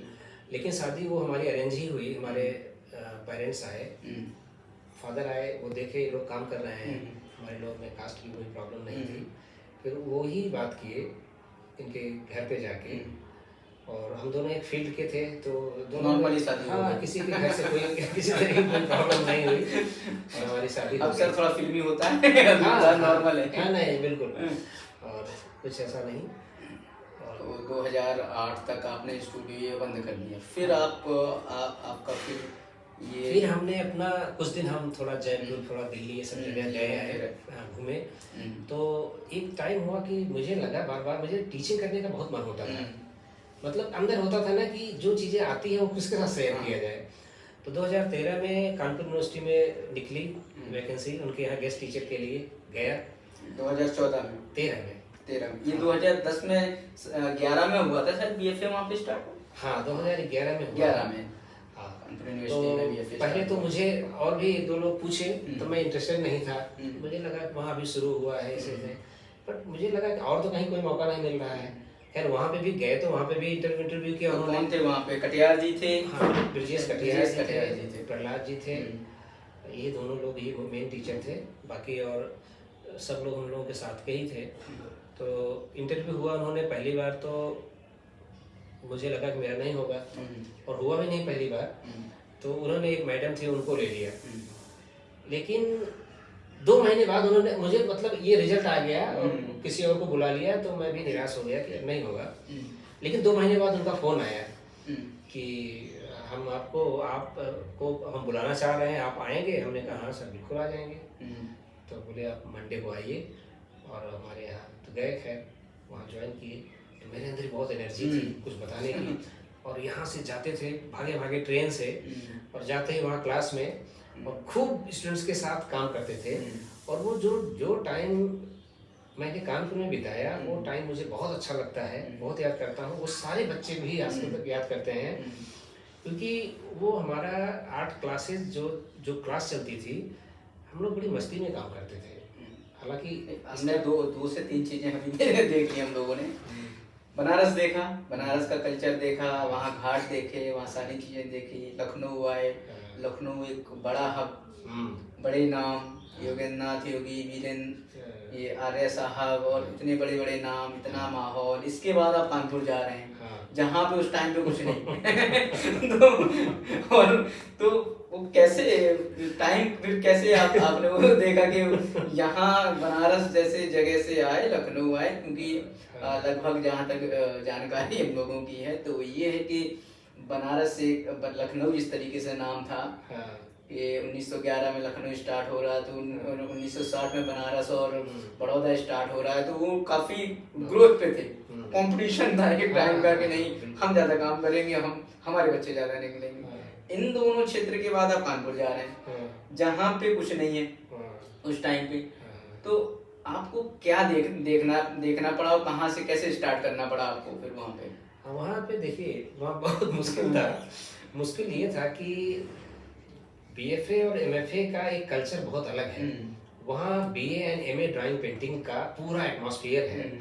लेकिन शादी वो हमारी अरेंज ही हुई। हमारे पेरेंट्स आए, फादर आए, वो देखे ये लोग काम कर रहे हैं, हमारे लोग में कास्ट की कोई प्रॉब्लम नहीं थी। फिर वो ही बात किए इनके घर पे जाके, और हम दोनों एक फील्ड के थे, तो दोनों नॉर्मली शादी हो गई। किसी के घर से कोई किसी तरह की कोई प्रॉब्लम नहीं हुई, और हमारी शादी हो अक्सर गई। थोड़ा फिल्मी होता है, नॉर्मल है। हाँ, नहीं बिल्कुल, और कुछ ऐसा नहीं। तो 2008 तक आपने स्टूडियो ये बंद कर दिया। फिर आपका फिर हमने अपना कुछ दिन हम थोड़ा जयपुर, थोड़ा दिल्ली, ये सब जगह गए आए, घूमे। तो एक टाइम हुआ कि मुझे लगा बार बार मुझे टीचिंग करने का बहुत मन होता था। मतलब अंदर होता था ना कि जो चीज़ें आती हैं वो किसके साथ शेयर किया जाए। तो 2013 में कानपुर यूनिवर्सिटी में निकली वैकेंसी, उनके यहाँ गेस्ट टीचर के लिए गया। 2014 में? 13 में। ये 2010 में 11 में हुआ था शायद बीएफए वहाँ पे स्टार्ट? हाँ, 2011 में हुआ। 11 में। हाँ, कानपुर यूनिवर्सिटी में बीएफए पहले तो मुझे और भी 2 लोग पूछे, तो मैं इंटरेस्टेड नहीं था। मुझे लगा कि वहाँ अभी शुरू हुआ है ऐसे, बट मुझे लगा कि और तो कहीं कोई मौका नहीं मिल रहा है। खैर वहाँ पे भी गए, तो वहाँ पे भी इंटरव्यू किया उन्होंने। कौन थे वहाँ पे? कटियार जी थे? हाँ, ब्रजेश कटियार जी थे, प्रहलाद जी थे। ये दोनों लोग ही मेन टीचर थे, बाकी और सब लोग हम लोगों के साथ के ही थे। तो इंटरव्यू हुआ, उन्होंने पहली बार तो मुझे लगा कि मेरा नहीं होगा, और हुआ भी नहीं पहली बार। तो उन्होंने एक मैडम थी, उनको ले लिया। लेकिन 2 महीने बाद उन्होंने मुझे, मतलब ये रिजल्ट आ गया और किसी और को बुला लिया, तो मैं भी निराश हो गया कि नहीं होगा। लेकिन 2 महीने बाद उनका फ़ोन आया कि हम आपको हम बुलाना चाह रहे हैं, आप आएंगे? हमने कहा हाँ सर, बिल्कुल आ जाएंगे। तो बोले आप मंडे को आइए, और हमारे यहाँ तो गए। खैर वहाँ ज्वाइन किए, तो मेरे अंदर बहुत एनर्जी थी कुछ बताने की। और यहाँ से जाते थे भागे भागे ट्रेन से, और जाते ही वहाँ क्लास में, और खूब स्टूडेंट्स के साथ काम करते थे। और वो जो टाइम मैंने कानपुर में बिताया, वो टाइम मुझे बहुत अच्छा लगता है, बहुत याद करता हूँ। वो सारे बच्चे भी आज तक याद करते हैं, क्योंकि वो हमारा आर्ट क्लासेस जो जो क्लास चलती थी, हम लोग बड़ी मस्ती में काम करते थे। हालांकि हमने दो से तीन चीजें अभी देखी हम लोगों ने। बनारस देखा, बनारस का कल्चर देखा, वहाँ घाट देखे, वहाँ सारी चीजें देखी। लखनऊ आए, लखनऊ एक बड़ा हब, बड़े नाम, योगेंद्रनाथ योगी, वीरेंद्र, ये आर्य साहब, और इतने बड़े बड़े नाम, इतना माहौल। इसके बाद आप कानपुर जा रहे हैं, जहाँ पे उस टाइम पे कुछ नहीं तो वो कैसे टाइम, फिर कैसे आपने वो देखा कि यहाँ बनारस जैसे जगह से आए, लखनऊ आए, क्योंकि लगभग जहाँ तक जानकारी हम लोगों की है तो ये है कि बनारस से लखनऊ जिस तरीके से नाम था, ये 1911 में लखनऊ स्टार्ट हो रहा है, तो 1960 में बनारस और बड़ौदा स्टार्ट हो रहा है, तो वो काफी ग्रोथ पे थे। कंपटीशन था एक टाइम का कि नहीं हम ज्यादा काम करेंगे, हमारे बच्चे ज्यादा निकलेंगे। इन दोनों क्षेत्र के बाद आप कानपुर जा रहे हैं, जहाँ पे कुछ नहीं है उस टाइम पे। तो आपको क्या देखना पड़ा, और कहाँ से कैसे स्टार्ट करना पड़ा आपको फिर वहाँ पे? वहाँ पे देखिए, वहाँ बहुत मुश्किल था। मुश्किल ये था कि बीएफए और एमएफए का एक कल्चर बहुत अलग है। वहाँ BA and MA drawing painting का पूरा एटमॉस्फेयर है,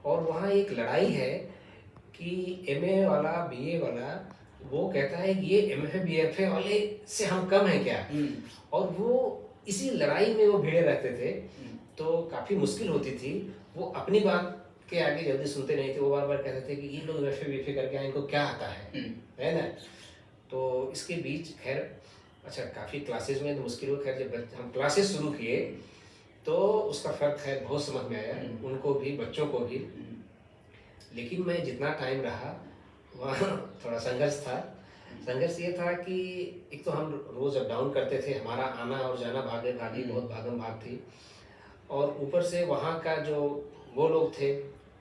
और वहाँ एक लड़ाई है कि एमए वाला बीए वाला वो कहता है कि ये एमएफए बीएफए वाले से हम कम हैं क्या, और वो इसी लड़ाई में वो भिड़े रहते थे। तो काफ़ी मुश्किल होती थी। वो अपनी बात के आगे जल्दी सुनते नहीं थे, वो बार बार कहते थे कि ये लोग एमएफए बीएफए करके आए, इनको क्या आता है ना। तो इसके बीच खैर अच्छा काफ़ी क्लासेस में तो मुश्किल हो, खैर जब हम क्लासेस शुरू किए तो उसका फ़र्क है बहुत समझ में आया, उनको भी बच्चों को भी। लेकिन मैं जितना टाइम रहा वहाँ थोड़ा संघर्ष था। संघर्ष ये था कि एक तो हम रोज़ अप डाउन करते थे, हमारा आना और जाना भागे भागी बहुत भागम भाग थी, और ऊपर से वहाँ का जो वो लोग थे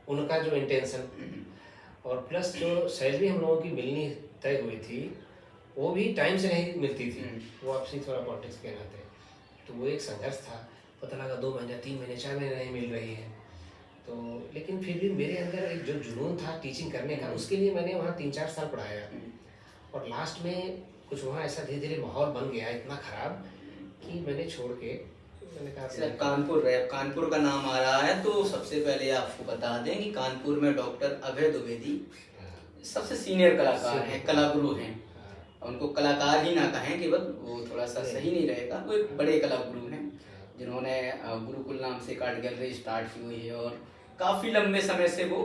उनका जो इंटेंशन, और प्लस जो सैलरी हम लोगों की मिलनी तय हुई थी वो भी टाइम से नहीं मिलती थी, वो आपसी थोड़ा पॉलिटिक्स के नाते। तो वो एक संघर्ष था। पता लगा 2 महीने 3 महीने 4 महीने नहीं मिल रही है, तो लेकिन फिर भी मेरे अंदर एक जो जुनून था टीचिंग करने का, उसके लिए मैंने वहाँ 3-4 साल पढ़ाया, और लास्ट में कुछ वहाँ ऐसा धीरे धीरे माहौल बन गया इतना ख़राब कि मैंने छोड़ के मैंने कहा कानपुर का नाम आ रहा है तो सबसे पहले आपको बता दें कि कानपुर में डॉक्टर अभय द्विवेदी सबसे सीनियर कलाकार हैं, कलागुरु हैं। उनको कलाकार ही ना कहें केवल, वो थोड़ा सा सही नहीं रहेगा, वो एक बड़े कलागुरु हैं जिन्होंने गुरुकुल नाम से एक आर्ट गैलरी स्टार्ट की हुई है, और काफ़ी लंबे समय से वो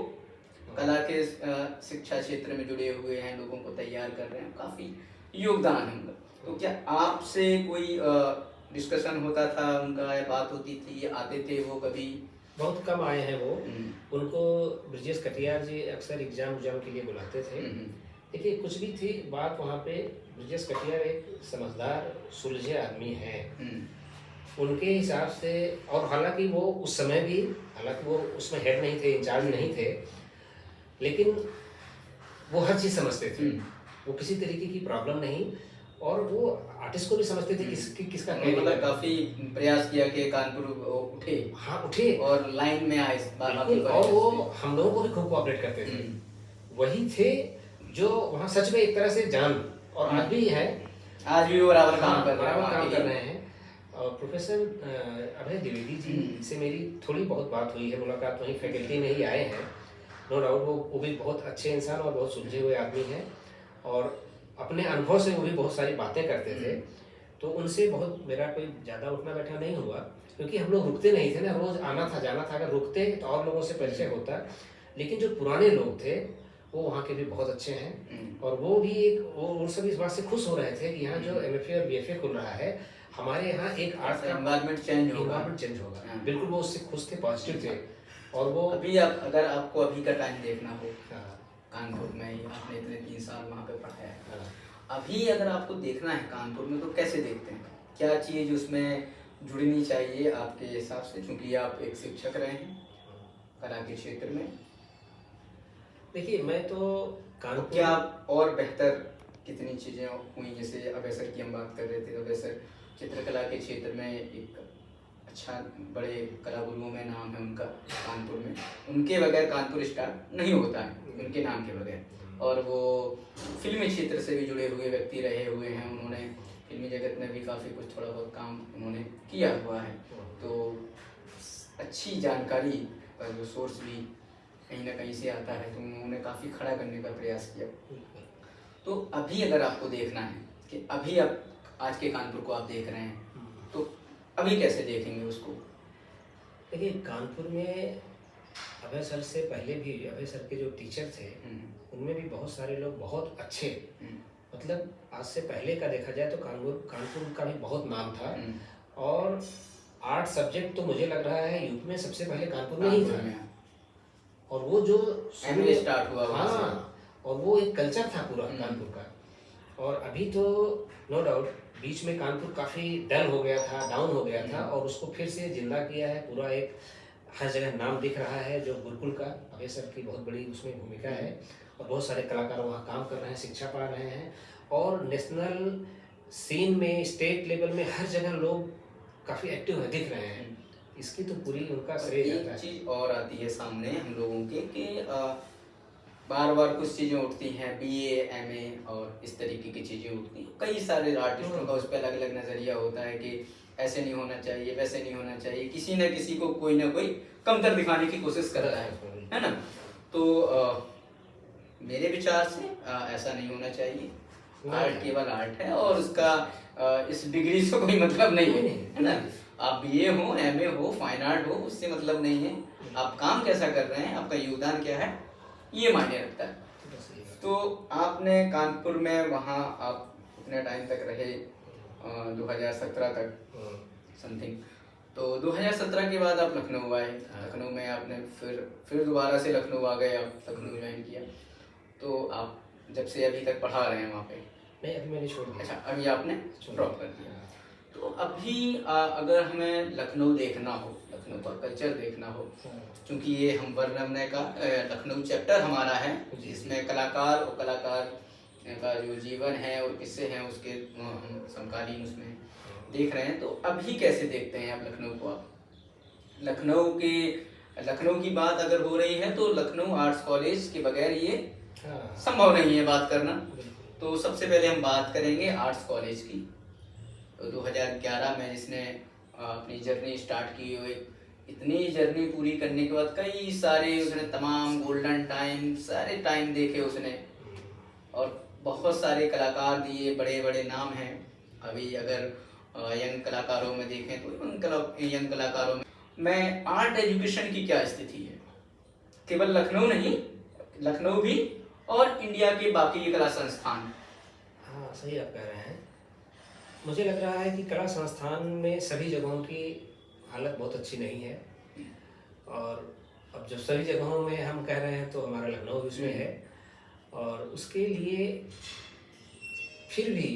कला के शिक्षा क्षेत्र में जुड़े हुए हैं, लोगों को तैयार कर रहे हैं, काफ़ी योगदान है उनका। तो क्या आपसे कोई डिस्कशन होता था उनका, या बात होती थी, आते थे वो कभी? बहुत कम आए हैं वो। उनको ब्रिजेश कटियार जी अक्सर एग्जाम के लिए बुलाते थे। देखिए कुछ भी थी बात वहाँ पे, ब्रिजेश कटियार एक समझदार सुलझे आदमी हैं उनके हिसाब से, और हालांकि वो उस समय भी, हालांकि वो उसमें हेड नहीं थे, इंचार्ज नहीं थे, लेकिन वो हर चीज़ समझते थे। वो किसी तरीके की प्रॉब्लम नहीं, और वो आर्टिस्ट को भी समझते थे किसका मतलब काफ़ी प्रयास किया कि कानपुर उठे। हाँ उठे, और लाइन में आए, और वो हम लोगों को भी खूब कोऑपरेट करते थे। वही थे जो वहाँ सच में एक तरह से जान, और आज भी है, आज भी वो बराबर काम कर रहे हैं। और प्रोफेसर अभय द्विवेदी जी से मेरी थोड़ी बहुत बात हुई है, मुलाकात वहीं फैकल्टी में ही आए हैं, नो डाउट। वो भी बहुत अच्छे इंसान और बहुत सुलझे हुए आदमी हैं, और अपने अनुभव से वो भी बहुत सारी बातें करते थे। तो उनसे बहुत मेरा कोई ज़्यादा उठना बैठना नहीं हुआ, क्योंकि हम लोग रुकते नहीं थे ना, रोज़ आना था जाना था। अगर रुकते तो और लोगों से परिचय होता। लेकिन जो पुराने लोग थे वो वहाँ के भी बहुत अच्छे हैं, और वो भी वो सभी इस बात से खुश हो रहे थे कि यहाँ जो एमएफए और बीएफए खुल रहा है, हमारे यहाँ एक आर्ट का एनवायरनमेंट चेंज होगा। बिल्कुल वो उससे खुश थे, पॉजिटिव थे। और वो अभी अगर आपको अभी का टाइम देखना हो, कानपुर में ही आपने इतने 3 साल वहाँ पे पढ़ाया है, अभी अगर आपको देखना है कानपुर में तो कैसे देखते हैं? क्या चीज़ उसमें जुड़नी चाहिए आपके हिसाब से, क्योंकि आप एक शिक्षक रहे हैं कला के क्षेत्र में? देखिए मैं तो कानपुर, क्या और बेहतर कितनी चीज़ें हुई? जैसे अभय सर की हम बात कर रहे थे, अभय सर चित्रकला के क्षेत्र में एक अच्छा बड़े कला गुरुओं में नाम है उनका कानपुर में, उनके बगैर कानपुर स्टार्ट नहीं होता है, उनके नाम के बगैर। और वो फिल्मी क्षेत्र से भी जुड़े हुए व्यक्ति रहे हुए हैं, उन्होंने फिल्मी जगत में भी काफ़ी कुछ थोड़ा बहुत काम उन्होंने किया हुआ है। तो अच्छी जानकारी का जो सोर्स भी कहीं ना कहीं से आता है, तो उन्होंने काफ़ी खड़ा करने का प्रयास किया। तो अभी अगर आपको देखना है कि अभी आप आज के कानपुर को आप देख रहे हैं, तो अभी कैसे देखेंगे उसको? देखिए, कानपुर में अभय सर से पहले भी अभय सर के जो टीचर थे उनमें भी बहुत सारे लोग बहुत अच्छे, मतलब आज से पहले का देखा जाए तो कानपुर का भी बहुत नाम था। और आर्ट सब्जेक्ट तो मुझे लग रहा है यूपी में सबसे पहले कानपुर में ही था। और वो जो एमए स्टार्ट हुआ वहाँ से। हाँ, और वो एक कल्चर था पूरा कानपुर का। और अभी तो नो डाउट बीच में कानपुर काफ़ी डल हो गया था, डाउन हो गया था, और उसको फिर से जिंदा किया है पूरा। एक हर जगह नाम दिख रहा है जो गुरुकुल का, अभय सर की बहुत बड़ी उसमें भूमिका है। और बहुत सारे कलाकार वहाँ काम कर रहे हैं, शिक्षा पा रहे हैं, और नेशनल सीन में, स्टेट लेवल में हर जगह लोग काफ़ी एक्टिव है, दिख रहे हैं। इसकी तो पूरी उनका श्रेय जाता है। एक चीज़ और आती है सामने हम लोगों के कि बार बार कुछ चीज़ें उठती हैं, बीए, एमए और इस तरीके की चीज़ें उठती हैं। कई सारे आर्टिस्टों का उस पर अलग अलग नज़रिया होता है कि ऐसे नहीं होना चाहिए, वैसे नहीं होना चाहिए, किसी न किसी को कोई ना कोई कमतर दिखाने की कोशिश करता है ना। तो मेरे विचार से ऐसा नहीं होना चाहिए। आर्ट केवल आर्ट है, और उसका इस डिग्री से कोई मतलब नहीं है ना। आप बीए हो, एमए हो, फाइन आर्ट हो, उससे मतलब नहीं है। आप काम कैसा कर रहे हैं, आपका योगदान क्या है, ये मायने रखता है। तो आपने कानपुर में वहाँ आप उतने टाइम तक रहे, 2017 तक समथिंग। तो 2017 के बाद आप लखनऊ आए। लखनऊ में आपने फिर दोबारा से लखनऊ आ गए, आप लखनऊ ज्वाइन किया। तो आप जब से अभी तक पढ़ा रहे हैं वहाँ पे? नहीं, अभी मैंने छोड़ दिया। अच्छा, अभी आपने ड्रॉप कर दिया। तो अभी अगर हमें लखनऊ देखना हो, लखनऊ का कल्चर देखना हो, क्योंकि ये हम वर्णमय का लखनऊ चैप्टर हमारा है, जिसमें कलाकार और कलाकार का जो जीवन है और किस्से हैं उसके हम समकालीन उसमें देख रहे हैं। तो अभी कैसे देखते हैं आप लखनऊ को? आप लखनऊ की बात अगर हो रही है तो लखनऊ आर्ट्स कॉलेज के बगैर ये संभव नहीं है बात करना। तो सबसे पहले हम बात करेंगे आर्ट्स कॉलेज की। तो 2011 में जिसने अपनी जर्नी स्टार्ट की, हुई इतनी जर्नी पूरी करने के बाद कई सारे उसने तमाम गोल्डन टाइम, सारे टाइम देखे उसने, और बहुत सारे कलाकार दिए, बड़े बड़े नाम हैं। अभी अगर यंग कलाकारों में देखें तो यंग कलाकारों में आर्ट एजुकेशन की क्या स्थिति है? केवल लखनऊ नहीं, लखनऊ भी और इंडिया के बाकी कला संस्थान। हाँ, सही आप कह रहे हैं। मुझे लग रहा है कि कला संस्थान में सभी जगहों की हालत बहुत अच्छी नहीं है। और अब जब सभी जगहों में हम कह रहे हैं तो हमारा लखनऊ भी उसमें है। और उसके लिए फिर भी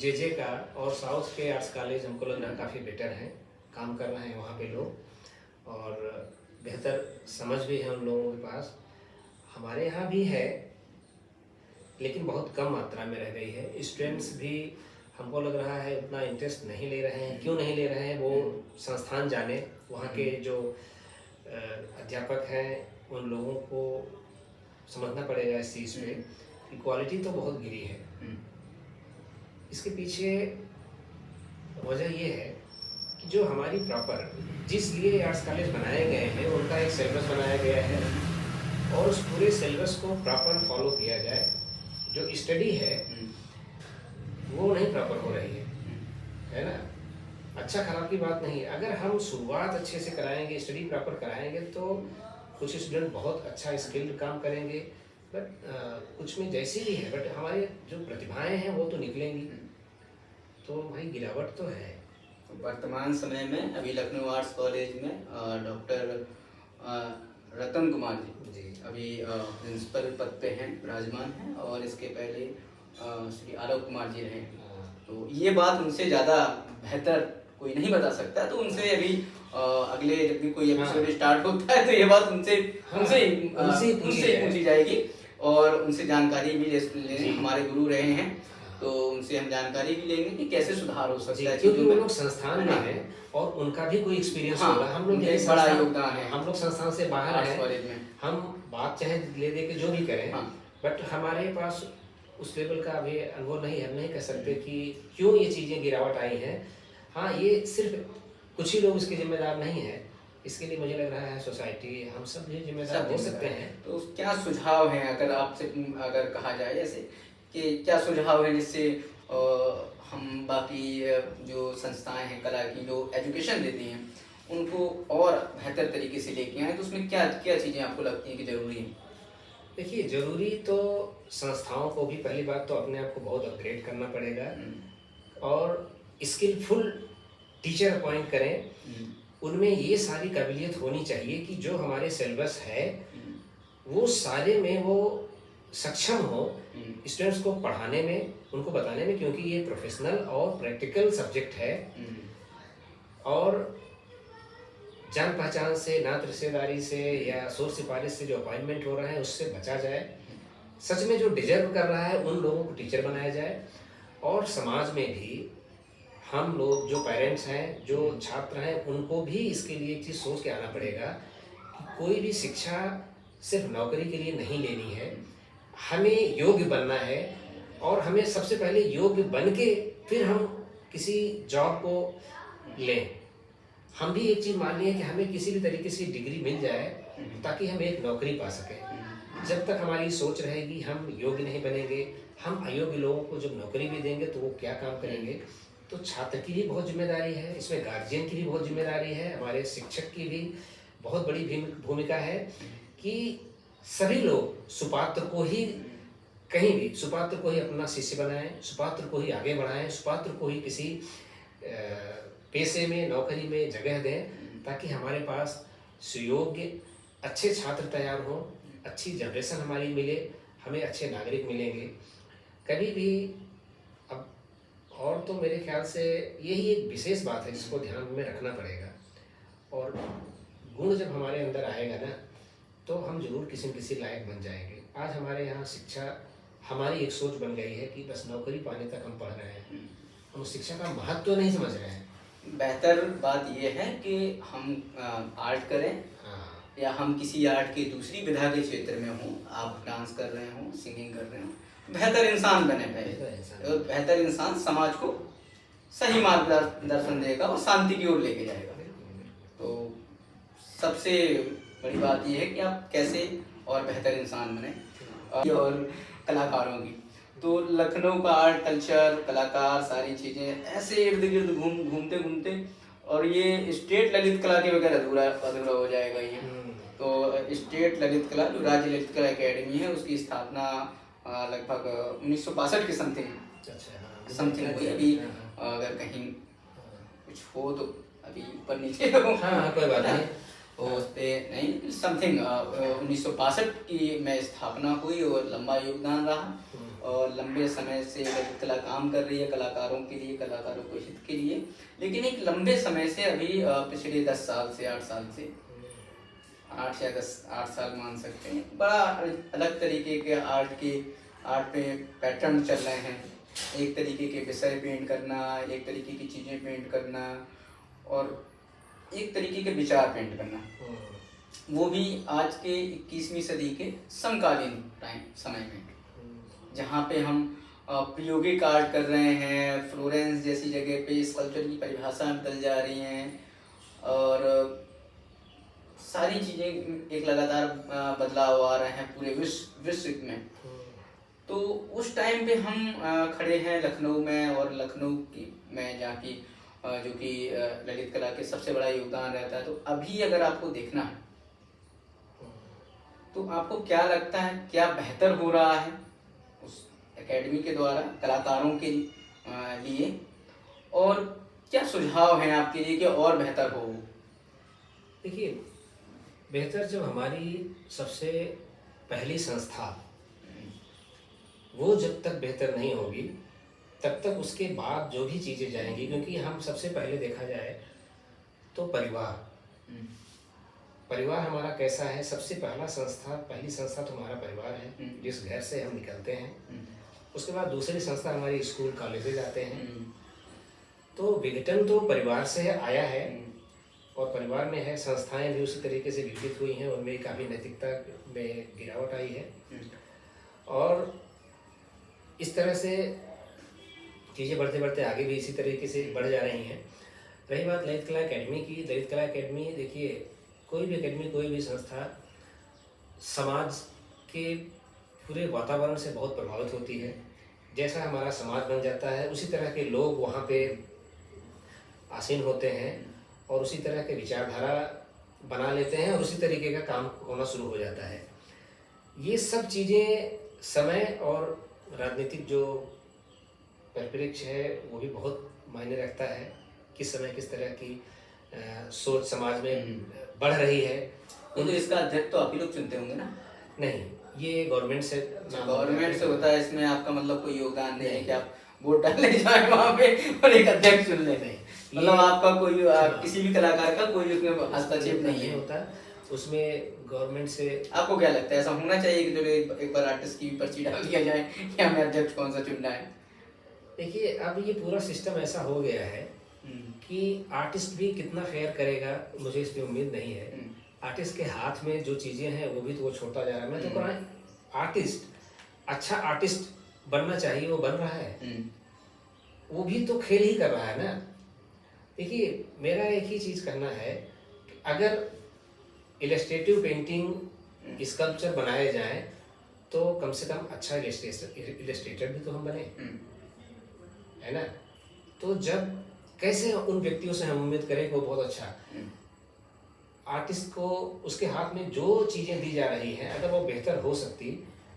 जे का और साउथ के आर्ट्स कॉलेज हमको लग रहा है काफ़ी बेटर हैं, काम कर रहे हैं वहाँ पे लोग, और बेहतर समझ भी है उन लोगों के पास। हमारे यहाँ भी है लेकिन बहुत कम मात्रा में रह गई है। स्टूडेंट्स भी हमको लग रहा है उतना इंटरेस्ट नहीं ले रहे हैं। क्यों नहीं ले रहे हैं वो संस्थान जाने, वहाँ के जो अध्यापक हैं उन लोगों को समझना पड़ेगा इस चीज़ में कि क्वालिटी तो बहुत गिरी है। इसके पीछे वजह ये है कि जो हमारी प्रॉपर जिस लिए आर्ट्स कॉलेज बनाए गए हैं उनका एक सिलेबस बनाया गया है, और उस पूरे सिलेबस को प्रॉपर फॉलो किया जाए। जो स्टडी है वो नहीं प्रॉपर हो रही है ना। अच्छा खराब की बात नहीं, अगर हम शुरुआत अच्छे से कराएंगे, स्टडी प्रॉपर कराएंगे तो कुछ स्टूडेंट बहुत अच्छा स्किल्ड काम करेंगे, बट कुछ में जैसी भी है, बट हमारे जो प्रतिभाएं हैं वो तो निकलेंगी। तो भाई गिरावट तो है। वर्तमान समय में अभी लखनऊ आर्ट्स कॉलेज में डॉक्टर रतन कुमार जी अभी प्रिंसिपल पद पे हैं, विराजमान हैं, और इसके पहले श्री आलोक कुमार जी रहे। तो ये बात उनसे ज़्यादा बेहतर कोई नहीं बता सकता। तो उनसे अभी अगले जब भी कोई एपिसोड स्टार्ट होता है तो ये बात उनसे पूछी जाएगी, और उनसे जानकारी भी ले हमारे गुरु रहे हैं। तो उनसे हम जानकारी भी लेंगे कि कैसे सुधार हो जी, सकता है क्योंकि चीज़ों वो में। लोग संस्थान में हाँ, हैं और उनका भी कोई एक्सपीरियंस हाँ, होगा। हम लोग उनका यदि एक बड़ा संस्थान योगदान है हम लोग संस्थान से बाहर आर्ट्स हैं, कॉलेज में। हम बात चाहे ले दे के जो भी करें, हाँ, बट हमारे पास उस लेवल का अभी अनुभव नहीं है। हम नहीं कह सकते हुँ, कि क्यों ये चीज़ें गिरावट आई हैं। हाँ, ये सिर्फ कुछ ही लोग इसके ज़िम्मेदार नहीं हैं। इसके लिए मुझे लग रहा है सोसाइटी, हम सब भी ज़िम्मेदार सब हो ज़िम्मेदार सकते हैं। हैं। तो क्या सुझाव हैं अगर आपसे अगर कहा जाए ऐसे कि क्या सुझाव है जिससे हम बाकी जो संस्थाएँ हैं कला की जो एजुकेशन देती हैं, उनको और बेहतर तरीके से लेके आएँ, तो उसमें क्या क्या चीज़ें आपको लगती हैं कि ज़रूरी हैं? देखिए, ज़रूरी तो संस्थाओं को भी पहली बात तो अपने आप को बहुत अपग्रेड करना पड़ेगा हुँ, और स्किलफुल टीचर अपॉइंट करें। हुँ, उनमें ये सारी काबिलियत होनी चाहिए कि जो हमारे सिलेबस है, हुँ, वो सारे में वो सक्षम हो हुँ, स्टूडेंट्स को पढ़ाने में, उनको बताने में, क्योंकि ये प्रोफ़ेशनल और प्रैक्टिकल सब्जेक्ट है। हुँ, और जान-पहचान से, नात रिश्तेदारी से या सोर-सिफ़ारिश से जो अपॉइंटमेंट हो रहा है, उससे बचा जाए। सच में जो डिज़र्व कर रहा है, उन लोगों को टीचर बनाया जाए और समाज में भी हम लोग जो पेरेंट्स हैं, जो छात्र हैं, उनको भी इसके लिए एक चीज़ सोच के आना पड़ेगा कि कोई भी शिक्षा सिर्फ़ नौकरी के लिए नहीं लेनी है। हमें योग्य बनना है और हमें सबसे पहले योग्य बन के फिर हम किसी जॉब को लें। हम भी एक चीज़ मान लें कि हमें किसी भी तरीके से डिग्री मिल जाए ताकि हम एक नौकरी पा सकें। जब तक हमारी सोच रहेगी हम योग्य नहीं बनेंगे, हम अयोग्य लोगों को जब नौकरी भी देंगे तो वो क्या काम करेंगे। तो छात्र की भी बहुत जिम्मेदारी है, इसमें गार्जियन की भी बहुत जिम्मेदारी है, हमारे शिक्षक की भी बहुत बड़ी भूमिका है कि सभी लोग सुपात्र को ही कहीं भी सुपात्र को ही अपना शिष्य बनाएं, सुपात्र को ही आगे बढ़ाएं, सुपात्र को ही किसी पेशे में, नौकरी में जगह दें ताकि हमारे पास सुयोग्य अच्छे छात्र तैयार हों, अच्छी जनरेशन हमारी मिले, हमें अच्छे नागरिक मिलेंगे। कभी भी अब और तो मेरे ख्याल से यही एक विशेष बात है जिसको ध्यान में रखना पड़ेगा और गुण जब हमारे अंदर आएगा ना, तो हम ज़रूर किसी न किसी लायक बन जाएंगे। आज हमारे यहाँ शिक्षा, हमारी एक सोच बन गई है कि बस नौकरी पाने तक हम पढ़ रहे हैं, हम उस शिक्षा का महत्व तो नहीं समझ रहे हैं। बेहतर बात यह है कि हम आर्ट करें हाँ, या हम किसी आर्ट की दूसरी विधा के क्षेत्र में हों, आप डांस कर रहे हों, सिंगिंग कर रहे हों, बेहतर इंसान बने पहले। बेहतर इंसान। और बेहतर इंसान समाज को सही मार्गदर्शन देगा और शांति की ओर लेके जाएगा। बिल्कुल, बिल्कुल। तो सबसे बड़ी बात यह है कि आप कैसे और बेहतर इंसान बने। और कलाकारों की तो लखनऊ का आर्ट कल्चर, कलाकार, सारी चीज़ें ऐसे इर्द गिर्द घूमते घूमते और ये स्टेट ललित कला के बगैर अधूरा अधूरा हो जाएगा ये। तो स्टेट ललित कला जो राज्य ललित कला एकेडमी है, उसकी स्थापना लगभग 1962 के समथिंग हुई। अभी अगर कहीं कुछ हो तो अभी ऊपर नीचे हो, हाँ, कोई बात नहीं। उस पर नहीं, समथिंग 1962 की में स्थापना हुई और लंबा योगदान रहा और लंबे समय से ललित कला काम कर रही है कलाकारों के लिए, कलाकारों को हित के लिए। लेकिन एक लंबे समय से अभी पिछले 10 साल से 8 साल से 8 साल मान सकते हैं, बड़ा अलग तरीके के आर्ट पे पैटर्न चल रहे हैं। एक तरीके के विषय पेंट करना, एक तरीके की चीज़ें पेंट करना और एक तरीके के विचार पेंट करना, वो भी आज के 21वीं सदी के समकालीन समय में, जहाँ पे हम प्रायोगिक आर्ट कर रहे हैं। फ्लोरेंस जैसी जगह पे स्कल्पचर की परिभाषा बदल जा रही हैं और सारी चीज़ें एक लगातार बदलाव आ रहे हैं पूरे विश्व में। तो उस टाइम पे हम खड़े हैं लखनऊ में और लखनऊ में जहाँ की जो कि ललित कला के सबसे बड़ा योगदान रहता है। तो अभी अगर आपको देखना है तो आपको क्या लगता है, क्या बेहतर हो रहा है उस एकेडमी के द्वारा कलाकारों के लिए और क्या सुझाव हैं आपके लिए कि और बेहतर हो? देखिए, बेहतर जब हमारी सबसे पहली संस्था वो जब तक बेहतर नहीं होगी तब तक उसके बाद जो भी चीज़ें जाएंगी, क्योंकि हम सबसे पहले देखा जाए तो परिवार हमारा कैसा है। सबसे पहली संस्था तो हमारा परिवार है। जिस घर से हम निकलते हैं उसके बाद दूसरी संस्था हमारी स्कूल कॉलेजेज आते हैं। तो विघटन तो परिवार से आया है और परिवार में है, संस्थाएं भी उसी तरीके से विकसित हुई हैं, उनमें काफ़ी नैतिकता में गिरावट आई है और इस तरह से चीज़ें बढ़ते बढ़ते आगे भी इसी तरीके से बढ़ जा रही हैं। रही बात ललित कला एकेडमी की, ललित कला एकेडमी देखिए, कोई भी एकेडमी, कोई भी संस्था समाज के पूरे वातावरण से बहुत प्रभावित होती है। जैसा हमारा समाज बन जाता है उसी तरह के लोग वहाँ पे आसीन होते हैं और उसी तरह के विचारधारा बना लेते हैं और उसी तरीके का काम होना शुरू हो जाता है। ये सब चीज़ें समय और राजनीतिक जो परिप्रेक्ष्य है वो भी बहुत मायने रखता है, किस समय किस तरह की सोच समाज में बढ़ रही है। तो इसका अध्यक्ष तो आप ही लोग चुनते होंगे ना? नहीं, ये गवर्नमेंट से होता है, इसमें आपका मतलब कोई योगदान नहीं है कि आप वोट डालने जाए वहाँ पे और एक अध्यक्ष चुन ले? नहीं, मतलब आपका कोई किसी भी कलाकार का कोई उसमें हस्तक्षेप नहीं होता, उसमें गवर्नमेंट से। आपको क्या लगता है, ऐसा होना चाहिए कि चलो एक बार आर्टिस्ट की पर्ची डाल दिया जाए कि हमें अध्यक्ष कौन सा चुनना है? देखिए, अब ये पूरा सिस्टम ऐसा हो गया है कि आर्टिस्ट भी कितना फेयर करेगा मुझे इस पर उम्मीद नहीं है। आर्टिस्ट के हाथ में जो चीज़ें हैं वो भी तो वो छोड़ता जा रहा है। मैं तो कह रहा हूँ आर्टिस्ट, अच्छा आर्टिस्ट बनना चाहिए, वो बन रहा है, वो भी तो खेल ही कर रहा है ना। देखिए, मेरा एक ही चीज़ कहना है कि अगर इलस्ट्रेटिव पेंटिंग स्कल्पचर बनाए जाएं तो कम से कम अच्छा इलस्ट्रेटर भी तो हम बने, है ना। तो जब कैसे उन व्यक्तियों से हम उम्मीद करें कि वो बहुत अच्छा आर्टिस्ट को उसके हाथ में जो चीज़ें दी जा रही हैं अगर वो बेहतर हो सकती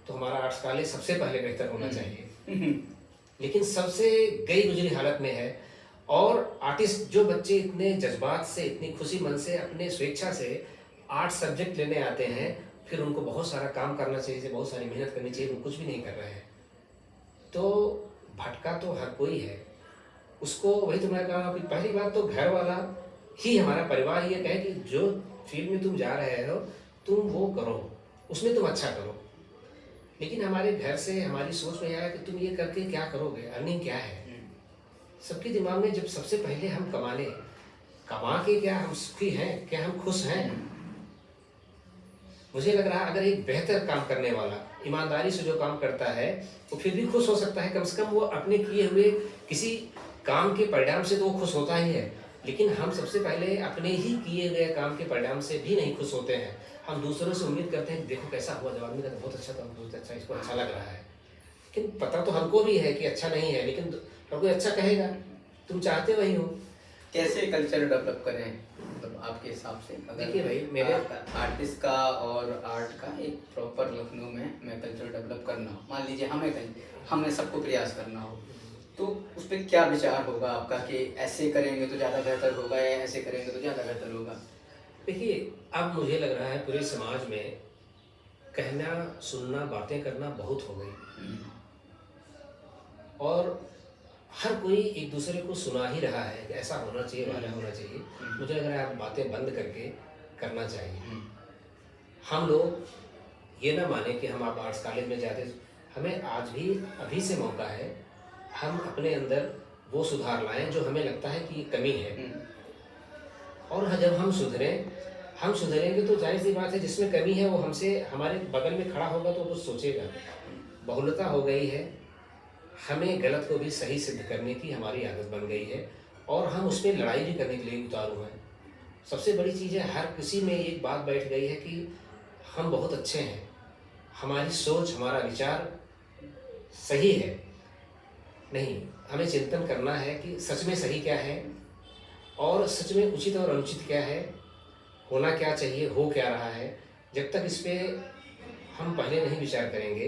तो हमारा आर्ट्स कॉलेज सबसे पहले बेहतर होना चाहिए, लेकिन सबसे गई गुजरी हालत में है। और आर्टिस्ट जो बच्चे इतने जज्बात से, इतनी खुशी मन से, अपने स्वेच्छा से आर्ट सब्जेक्ट लेने आते हैं, फिर उनको बहुत सारा काम करना चाहिए, बहुत सारी मेहनत करनी चाहिए, वो कुछ भी नहीं कर रहे हैं। तो भटका तो हर कोई है उसको। वही तो मैं कहा कि पहली बात तो घर वाला ही, हमारा परिवार ये कहे कि जो फील्ड में तुम जा रहे हो तुम वो करो, उसमें तुम अच्छा करो। लेकिन हमारे घर से हमारी सोच में आया कि तुम ये करके क्या करोगे, अर्निंग क्या है। सबके दिमाग में जब सबसे पहले हम कमा के क्या हम सुखी हैं, क्या हम खुश हैं? मुझे लग रहा है अगर एक बेहतर काम करने वाला ईमानदारी से जो काम करता है वो फिर भी खुश हो सकता है। कम से कम वो अपने किए हुए किसी काम के परिणाम से तो वो खुश होता ही है। लेकिन हम सबसे पहले अपने ही किए गए काम के परिणाम से भी नहीं खुश होते हैं। हम दूसरों से उम्मीद करते हैं कि देखो कैसा हुआ, जवाब में बहुत अच्छा था, बहुत अच्छा, इसको अच्छा लग रहा है। लेकिन पता तो हमको भी है कि अच्छा नहीं है, लेकिन कोई अच्छा कहेगा, तुम चाहते वही हो। कैसे कल्चर डेवलप करें मतलब आपके हिसाब से? देखिए भाई, मेरे आर्टिस्ट का और आर्ट का एक प्रॉपर लखनऊ में मैं कल्चर डेवलप करना, मान लीजिए हमें सबको प्रयास करना हो, तो उस पर क्या विचार होगा आपका कि ऐसे करेंगे तो ज़्यादा बेहतर होगा या ऐसे करेंगे तो ज़्यादा बेहतर होगा? देखिए, अब मुझे लग रहा है पूरे समाज में कहना, सुनना, बातें करना बहुत हो गई और हर कोई एक दूसरे को सुना ही रहा है कि ऐसा होना चाहिए, वाला होना चाहिए। मुझे लग रहा है आप बातें बंद करके करना चाहिए। हम लोग ये ना माने कि हम आप आर्ट्स कॉलेज में जाते, हमें आज भी अभी से मौका है, हम अपने अंदर वो सुधार लाएं जो हमें लगता है कि ये कमी है। और जब हम सुधरेंगे तो जाहिर सी बात है जिसमें कमी है वो हमसे, हमारे बगल में खड़ा होगा तो कुछ सोचेगा। बहुलता हो गई है, हमें गलत को भी सही सिद्ध करने की हमारी आदत बन गई है और हम उसमें लड़ाई भी करने के लिए उतारू हैं। सबसे बड़ी चीज़ है, हर किसी में एक बात बैठ गई है कि हम बहुत अच्छे हैं, हमारी सोच, हमारा विचार सही है। नहीं, हमें चिंतन करना है कि सच में सही क्या है और सच में उचित और अनुचित क्या है, होना क्या चाहिए, हो क्या रहा है। जब तक इस पर हम पहले नहीं विचार करेंगे,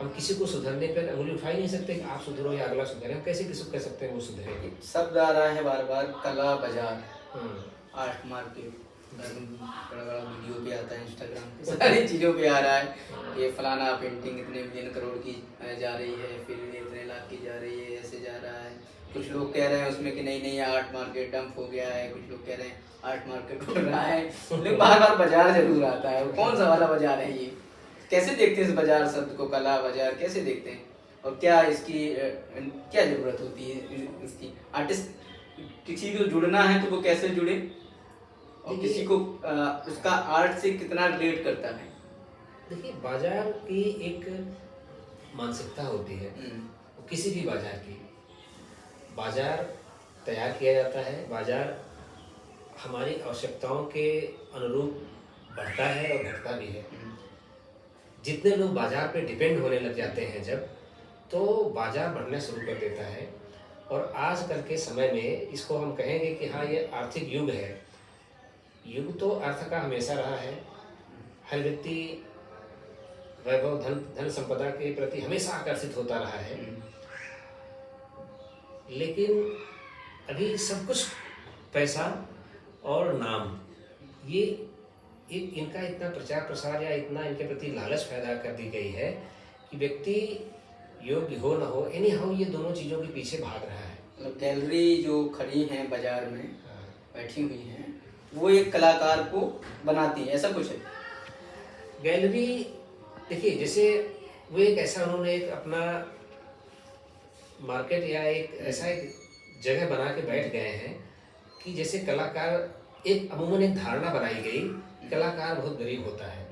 हम किसी को सुधरने पर अंगुली उठा ही नहीं सकते कि आप सुधरो या अगला सुधरे। हम कैसे किसी को कह सकते हैं वो सुधरे? शब्द आ रहा है बार बार, कला बाजार, आर्ट मार्केट, बड़ा बड़ा वीडियो पे आता है, इंस्टाग्राम पे सारी चीज़ों पे आ रहा है ये फलाना पेंटिंग इतने मिलियन करोड़ की जा रही है, फिर इतने लाख की जा रही है, ऐसे जा रहा है। कुछ लोग कह रहे हैं उसमें कि नहीं आर्ट मार्केट डंप हो गया है, कुछ लोग कह रहे हैं आर्ट मार्केट हो रहा है, लेकिन बार बार बाजार जरूर आता है। कौन सा वाला बाजार है ये? कैसे देखते हैं इस बाजार शब्द को, कला बाजार कैसे देखते हैं? और क्या इसकी क्या ज़रूरत होती है इसकी? आर्टिस्ट किसी को जुड़ना है तो वो कैसे जुड़े, और देखिए किसी को उसका आर्ट से कितना रिलेट करता है? देखिए बाजार की एक मानसिकता होती है, किसी भी बाजार की। बाजार तैयार किया जाता है, बाजार हमारी आवश्यकताओं के अनुरूप बढ़ता है और घटता भी है। जितने लोग बाजार पे डिपेंड होने लग जाते हैं जब, तो बाजार बढ़ना शुरू कर देता है। और आजकल के समय में इसको हम कहेंगे कि हाँ, ये आर्थिक युग है। युग तो अर्थ का हमेशा रहा है। हर व्यक्ति वैभव, धन संपदा के प्रति हमेशा आकर्षित होता रहा है। लेकिन अभी सब कुछ पैसा और नाम, ये इनका इतना प्रचार प्रसार या इतना इनके प्रति लालच पैदा कर दी गई है कि व्यक्ति योग्य हो न हो, एनी हाउ ये दोनों चीज़ों के पीछे भाग रहा है। मतलब गैलरी जो खड़ी हैं बाजार में बैठी हुई हैं, वो एक कलाकार को बनाती है, ऐसा कुछ है? गैलरी देखिए, जैसे वो एक ऐसा उन्होंने एक अपना मार्केट या एक ऐसा एक जगह बना के बैठ गए हैं कि जैसे कलाकार, एक अमूमन एक धारणा बनाई गई, कलाकार बहुत गरीब होता है।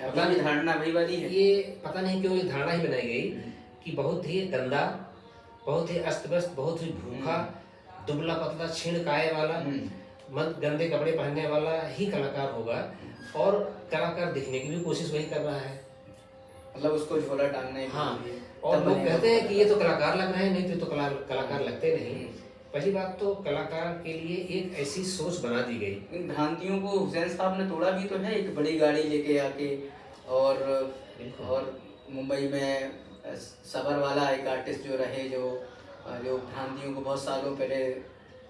पता नहीं धारणा वही वाली है, ये पता नहीं क्यों ये धारणा ही बनाई गई कि बहुत ही गंदा, बहुत ही अस्त व्यस्त, बहुत ही भूखा, दुबला पतला, छीण काय वाला, गंदे कपड़े पहनने वाला ही कलाकार होगा। और कलाकार दिखने की भी कोशिश वही कर रहा है, मतलब उसको झोला टांगना है। हाँ, और लोग कहते हैं कि ये तो कलाकार लग रहे हैं, नहीं तो कलाकार लगते नहीं। पहली बात तो कलाकार के लिए एक ऐसी सोच बना दी गई। इन भ्रांतियों को हुसैन साहब ने तोड़ा भी तो है, एक बड़ी गाड़ी लेके आके। और मुंबई में सबर वाला एक आर्टिस्ट जो रहे, जो भ्रांतियों को बहुत सालों पहले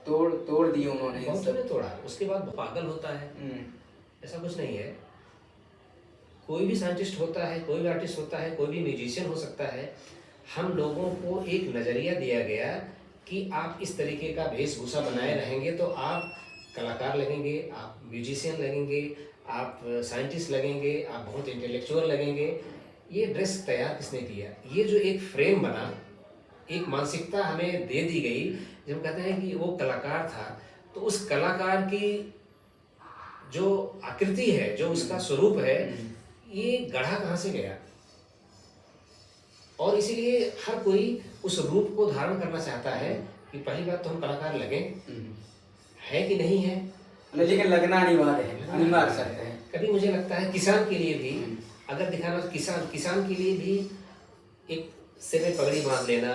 तोड़ दिए उन्होंने। बहुत ने तोड़ा, उसके बाद पागल होता है, ऐसा कुछ नहीं है। कोई भी साइंटिस्ट होता है, कोई भी आर्टिस्ट होता है, कोई भी म्यूजिशियन हो सकता है। हम लोगों को एक नज़रिया दिया गया कि आप इस तरीके का वेशभूषा बनाए रहेंगे तो आप कलाकार लगेंगे, आप म्यूजिशियन लगेंगे, आप साइंटिस्ट लगेंगे, आप बहुत इंटेलेक्चुअल लगेंगे। ये ड्रेस तैयार किसने किया? ये जो एक फ्रेम बना, एक मानसिकता हमें दे दी गई, जब कहते हैं कि वो कलाकार था, तो उस कलाकार की जो आकृति है, जो उसका स्वरूप है, ये गढ़ा कहाँ से गया? और इसीलिए हर कोई उस रूप को धारण करना चाहता है कि पहली बात तो हम कलाकार लगें, है कि नहीं है, लेकिन लगना अनिवार्य है, अनिवार्य शर्त है। कभी मुझे लगता है किसान के लिए भी अगर दिखाना, किसान के लिए भी एक सिर में पगड़ी बांध लेना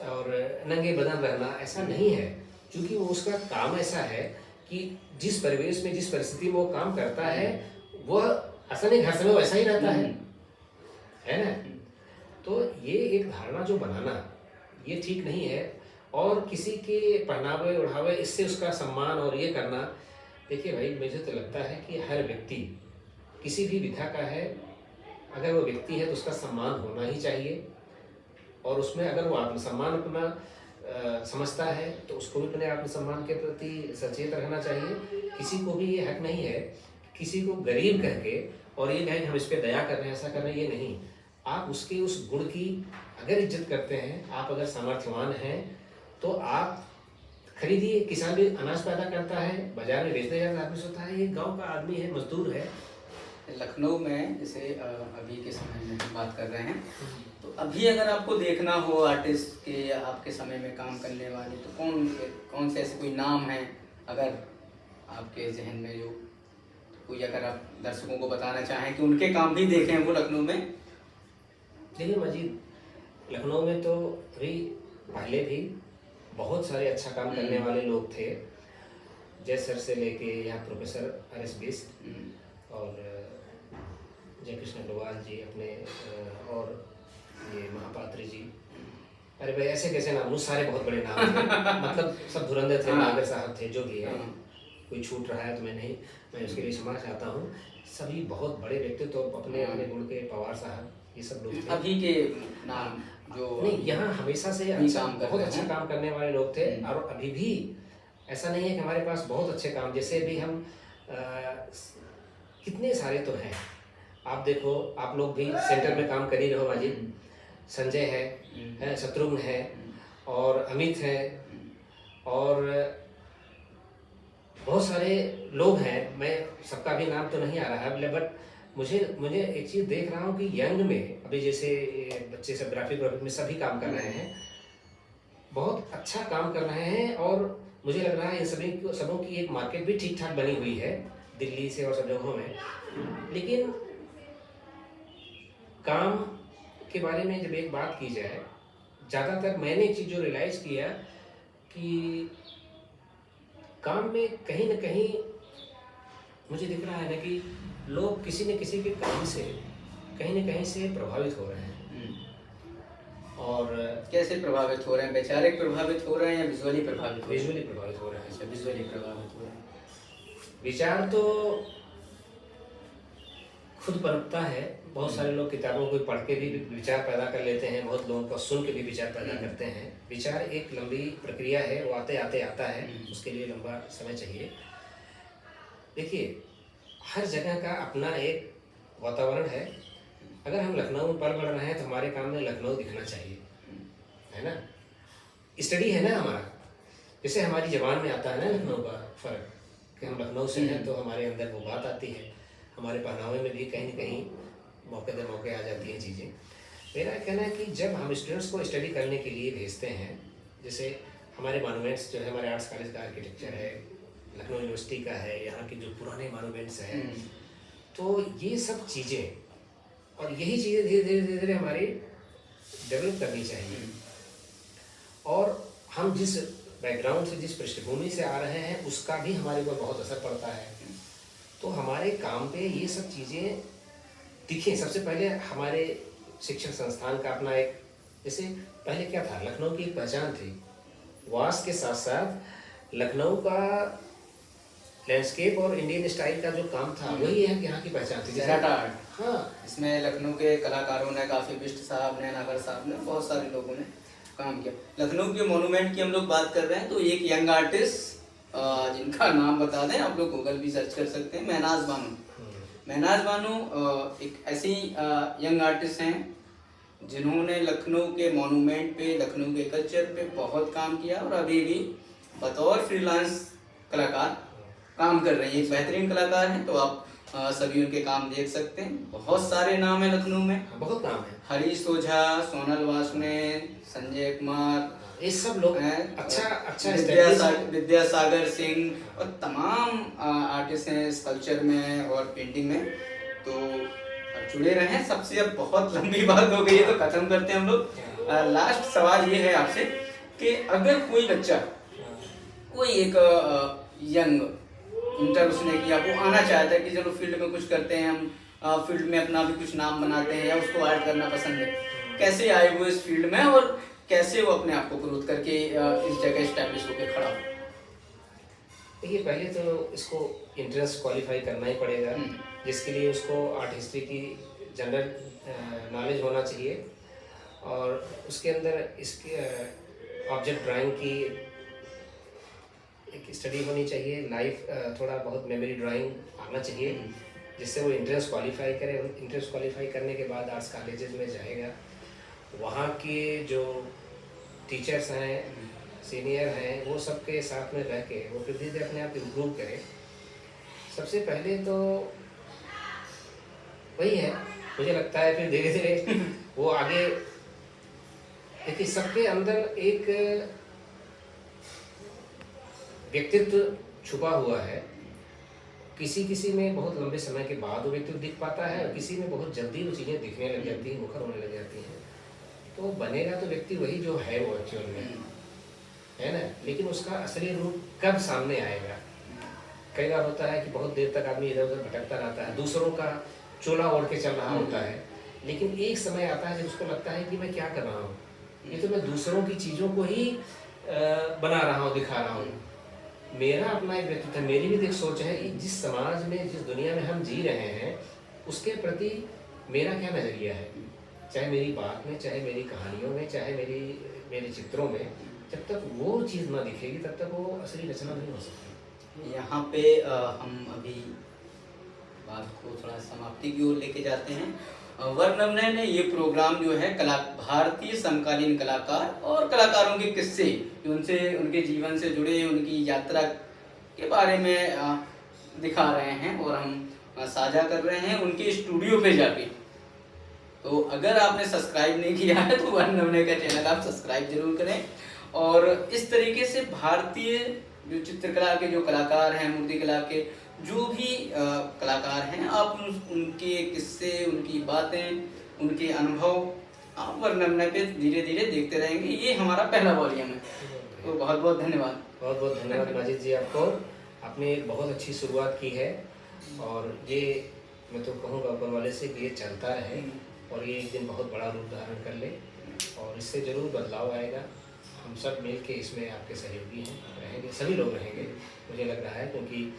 और नंगे बदन रहना ऐसा नहीं है, क्योंकि वो उसका काम ऐसा है कि जिस परिवेश में, जिस परिस्थिति में वो काम करता है, वह असली घर से वैसा ही रहता है ना। तो ये एक धारणा जो बनाना, ये ठीक नहीं है। और किसी के पहनावे ओढ़ावे, इससे उसका सम्मान और ये करना, देखिए भाई, मुझे तो लगता है कि हर व्यक्ति किसी भी विधा का है, अगर वो व्यक्ति है तो उसका सम्मान होना ही चाहिए। और उसमें अगर वो आत्मसम्मान अपना समझता है तो उसको भी अपने आत्मसम्मान के प्रति सचेत रहना चाहिए। किसी को भी ये हक नहीं है किसी को गरीब कह के और ये कहें कि हम इस पर दया कर रहे हैं, ऐसा कर रहे हैं, ये नहीं। आप उसके उस गुण की अगर इज्जत करते हैं, आप अगर सामर्थ्यवान हैं, तो आप खरीदिए। किसान भी अनाज पैदा करता है, बाजार में बेचने जाता आदमी होता है, ये गांव का आदमी है, मजदूर है। लखनऊ में जैसे अभी के समय में हम बात कर रहे हैं, तो अभी अगर आपको देखना हो आर्टिस्ट के या आपके समय में काम करने वाले, तो कौन से ऐसे कोई नाम है अगर आपके जहन में, जो कोई अगर आप दर्शकों को बताना चाहें कि उनके काम भी देखें वो लखनऊ में? देखिए मजीद, लखनऊ में तो अभी पहले भी बहुत सारे अच्छा काम करने वाले लोग थे, जय सर से लेके यहाँ प्रोफेसर RS बिष्ट और जय कृष्ण अग्रवाल जी अपने, और ये महापात्र जी। अरे भाई ऐसे कैसे नाम, वो सारे बहुत बड़े नाम थे मतलब सब धुरंधर थे, नागर साहब थे, जो भी है। कोई छूट रहा है तो मैं उसके लिए क्षमा चाहता हूँ। सभी बहुत बड़े व्यक्तित्व तो अपने अपने गुण के, पवार साहब, ये सब लोग थे। अभी के नाम जो नहीं, यहाँ हमेशा से बहुत अच्छा काम करने वाले लोग थे। और अभी भी ऐसा नहीं है कि हमारे पास बहुत अच्छे काम, जैसे भी हम कितने सारे तो हैं। आप देखो, आप लोग भी सेंटर में काम कर ही रहो माजिद, संजय है, शत्रुघ्न है, और अमित है, और बहुत सारे लोग हैं। मैं सबका भी नाम तो नहीं आ रहा है, बट मुझे एक चीज़ देख रहा हूँ कि यंग में अभी जैसे बच्चे सब ग्राफिक में सभी काम कर रहे हैं, बहुत अच्छा काम कर रहे हैं, और मुझे लग रहा है इन सबों की एक मार्केट भी ठीक ठाक बनी हुई है दिल्ली से और सब जगहों में। लेकिन काम के बारे में जब एक बात की जाए, ज़्यादातर मैंने एक चीज़ जो रियलाइज़ किया कि काम में कहीं ना कहीं मुझे दिख रहा है ना कि लोग किसी न किसी के काम से कहीं ना कहीं से प्रभावित हो रहे हैं। और कैसे प्रभावित हो रहे हैं? वैचारिक प्रभावित हो रहे हैं या विजुअली प्रभावित हो रहे हैं? विजुअली प्रभावित हो रहे हैं। अच्छा, विजुअली प्रभावित हो रहे हैं। विचार तो खुद पनपता है। बहुत सारे लोग किताबों को पढ़ के भी विचार पैदा कर लेते हैं, बहुत लोगों को सुन के भी विचार पैदा करते हैं। विचार एक लंबी प्रक्रिया है, वो आते आते आता है, उसके लिए लंबा समय चाहिए। देखिए, हर जगह का अपना एक वातावरण है। अगर हम लखनऊ में पल बढ़ रहे हैं तो हमारे काम में लखनऊ दिखना चाहिए, है ना। स्टडी है ना हमारा, जैसे हमारी ज़बान में आता है ना लखनऊ का फ़र्क, कि हम लखनऊ से हैं तो हमारे अंदर वो बात आती है। हमारे पहनावे में भी कहीं न कहीं मौके दर मौके आ जाती हैं चीज़ें। मेरा कहना है कि जब हम स्टूडेंट्स को स्टडी करने के लिए भेजते हैं, जैसे हमारे मॉन्यूमेंट्स जो है, हमारे आर्ट्स कॉलेज का आर्किटेक्चर है, लखनऊ यूनिवर्सिटी का है, यहाँ के जो पुराने मॉन्यूमेंट्स हैं, तो ये सब चीज़ें, और यही चीज़ें धीरे धीरे धीरे धीरे हमारी डेवलप करनी चाहिए। और हम जिस बैकग्राउंड से, जिस पृष्ठभूमि से आ रहे हैं, उसका भी हमारे ऊपर बहुत असर पड़ता है। तो हमारे काम पे ये सब चीज़ें दिखें। सबसे पहले हमारे शिक्षण संस्थान का अपना एक, जैसे पहले क्या था, लखनऊ की एक पहचान थी। वास के साथ साथ लखनऊ का लैंडस्केप और इंडियन स्टाइल का जो काम था, वही है कि यहाँ की पहचान थी। ज़ेराट आर्ट, हाँ, इसमें लखनऊ के कलाकारों ने, काफ़ी बिष्ट साहब ने, नागर साहब ने, बहुत सारे लोगों ने काम किया। लखनऊ के मोनूमेंट की हम लोग बात कर रहे हैं, तो एक यंग आर्टिस्ट जिनका नाम बता दें, आप लोग गूगल भी सर्च कर सकते हैं, महनाज बानो। महनाज बानो एक ऐसी यंग आर्टिस्ट हैं जिन्होंने लखनऊ के मोनूमेंट पे, लखनऊ के कल्चर पे बहुत काम किया, और अभी भी बतौर फ्रीलांस कलाकार काम कर रही है। एक बेहतरीन कलाकार हैं, तो आप सभी उनके काम देख सकते हैं। बहुत सारे नाम हैं लखनऊ में, बहुत नाम है। हरीश ओझा, सोनल वासने, संजय कुमार, ये सब लोग हैं। अच्छा विद्यासागर सिंह, और तमाम आर्टिस्ट हैं इस कल्चर में और पेंटिंग में। तो जुड़े रहें। सबसे अब बहुत लंबी बात हो गई है, तो खत्म करते हैं हम लोग। लास्ट सवाल ये है आपसे कि अगर कोई बच्चा, कोई एक यंग इंटर उसने किया, वो आना चाहता है कि चलो फील्ड में कुछ करते हैं, हम फील्ड में अपना भी कुछ नाम बनाते हैं, या उसको आर्ट करना पसंद है, कैसे आए वो इस फील्ड में, और कैसे वो अपने आप को ग्रोथ करके इस जगह स्टैब्लिश होकर खड़ा हो? देखिए, पहले तो इसको इंट्रेंस क्वालिफाई करना ही पड़ेगा, जिसके लिए उसको आर्ट हिस्ट्री की जनरल नॉलेज होना चाहिए, और उसके अंदर इसके ऑब्जेक्ट ड्राइंग की एक स्टडी होनी चाहिए, लाइफ थोड़ा बहुत मेमोरी ड्राइंग आना चाहिए, जिससे वो इंट्रेंस क्वालिफाई करे। इंट्रेंस क्वालिफाई करने के बाद आर्ट्स कॉलेजेस में जाएगा, वहाँ के जो टीचर्स हैं, सीनियर हैं, वो सबके साथ में रह के वो फिर धीरे अपने आप इम्प्रूव करे। सबसे पहले तो वही है, मुझे लगता है, फिर धीरे धीरे वो आगे। देखिए, सबके अंदर एक व्यक्तित्व छुपा हुआ है। किसी में बहुत लंबे समय के बाद वो व्यक्तित्व दिख पाता है, और किसी में बहुत जल्दी वो चीज़ें दिखने लग जाती हैं, मुखर होने लग जाती हैं। तो बनेगा तो व्यक्ति वही जो है वो एक्चुअल में, है ना। लेकिन उसका असली रूप कब सामने आएगा? कई बार होता है कि बहुत देर तक आदमी इधर उधर भटकता रहता है, दूसरों का चोला ओढ़ के चल रहा होता है, लेकिन एक समय आता है जब उसको लगता है कि मैं क्या कर रहा हूँ, ये तो मैं दूसरों की चीज़ों को ही बना रहा हूँ, दिखा रहा हूँ। मेरा अपना एक व्यक्तित्व है, मेरी भी एक सोच है कि जिस समाज में, जिस दुनिया में हम जी रहे हैं, उसके प्रति मेरा क्या नज़रिया है, चाहे मेरी बात में, चाहे मेरी कहानियों में, चाहे मेरे चित्रों में। जब तक वो चीज़ ना दिखेगी, तब तक वो असली रचना नहीं हो सकती। यहाँ पे हम अभी बात को थोड़ा समाप्ति की ओर लेके जाते हैं, वर्णमय ने ये प्रोग्राम जो है कला भारतीय समकालीन कलाकार और कलाकारों के किस्से उनसे उनके जीवन से जुड़े उनकी यात्रा के बारे में दिखा रहे हैं और हम साझा कर रहे हैं उनके स्टूडियो पे जाके। तो अगर आपने सब्सक्राइब नहीं किया है तो वर्णमय का चैनल आप सब्सक्राइब जरूर करें। और इस तरीके से भारतीय जो चित्रकला के जो कलाकार हैं, मूर्तिकला के जो भी कलाकार हैं, आप उनके किस्से, उनकी बातें, उनके अनुभव आप वर्णमय पे धीरे धीरे देखते रहेंगे। ये हमारा पहला वॉल्यूम है। तो बहुत बहुत धन्यवाद। बहुत बहुत धन्यवाद माजिद जी आपको। आपने एक बहुत अच्छी शुरुआत की है और ये मैं तो कहूँगा ऊपर वाले से कि ये चलता रहे और ये एक दिन बहुत बड़ा रूप धारण कर ले और इससे ज़रूर बदलाव आएगा। हम सब मिल के इसमें आपके सहयोगी हैं, रहेंगे, सभी लोग रहेंगे मुझे लग रहा है, क्योंकि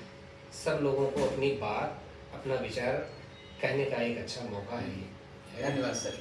सब लोगों को अपनी बात, अपना विचार कहने का एक अच्छा मौका है ये। धन्यवाद सर।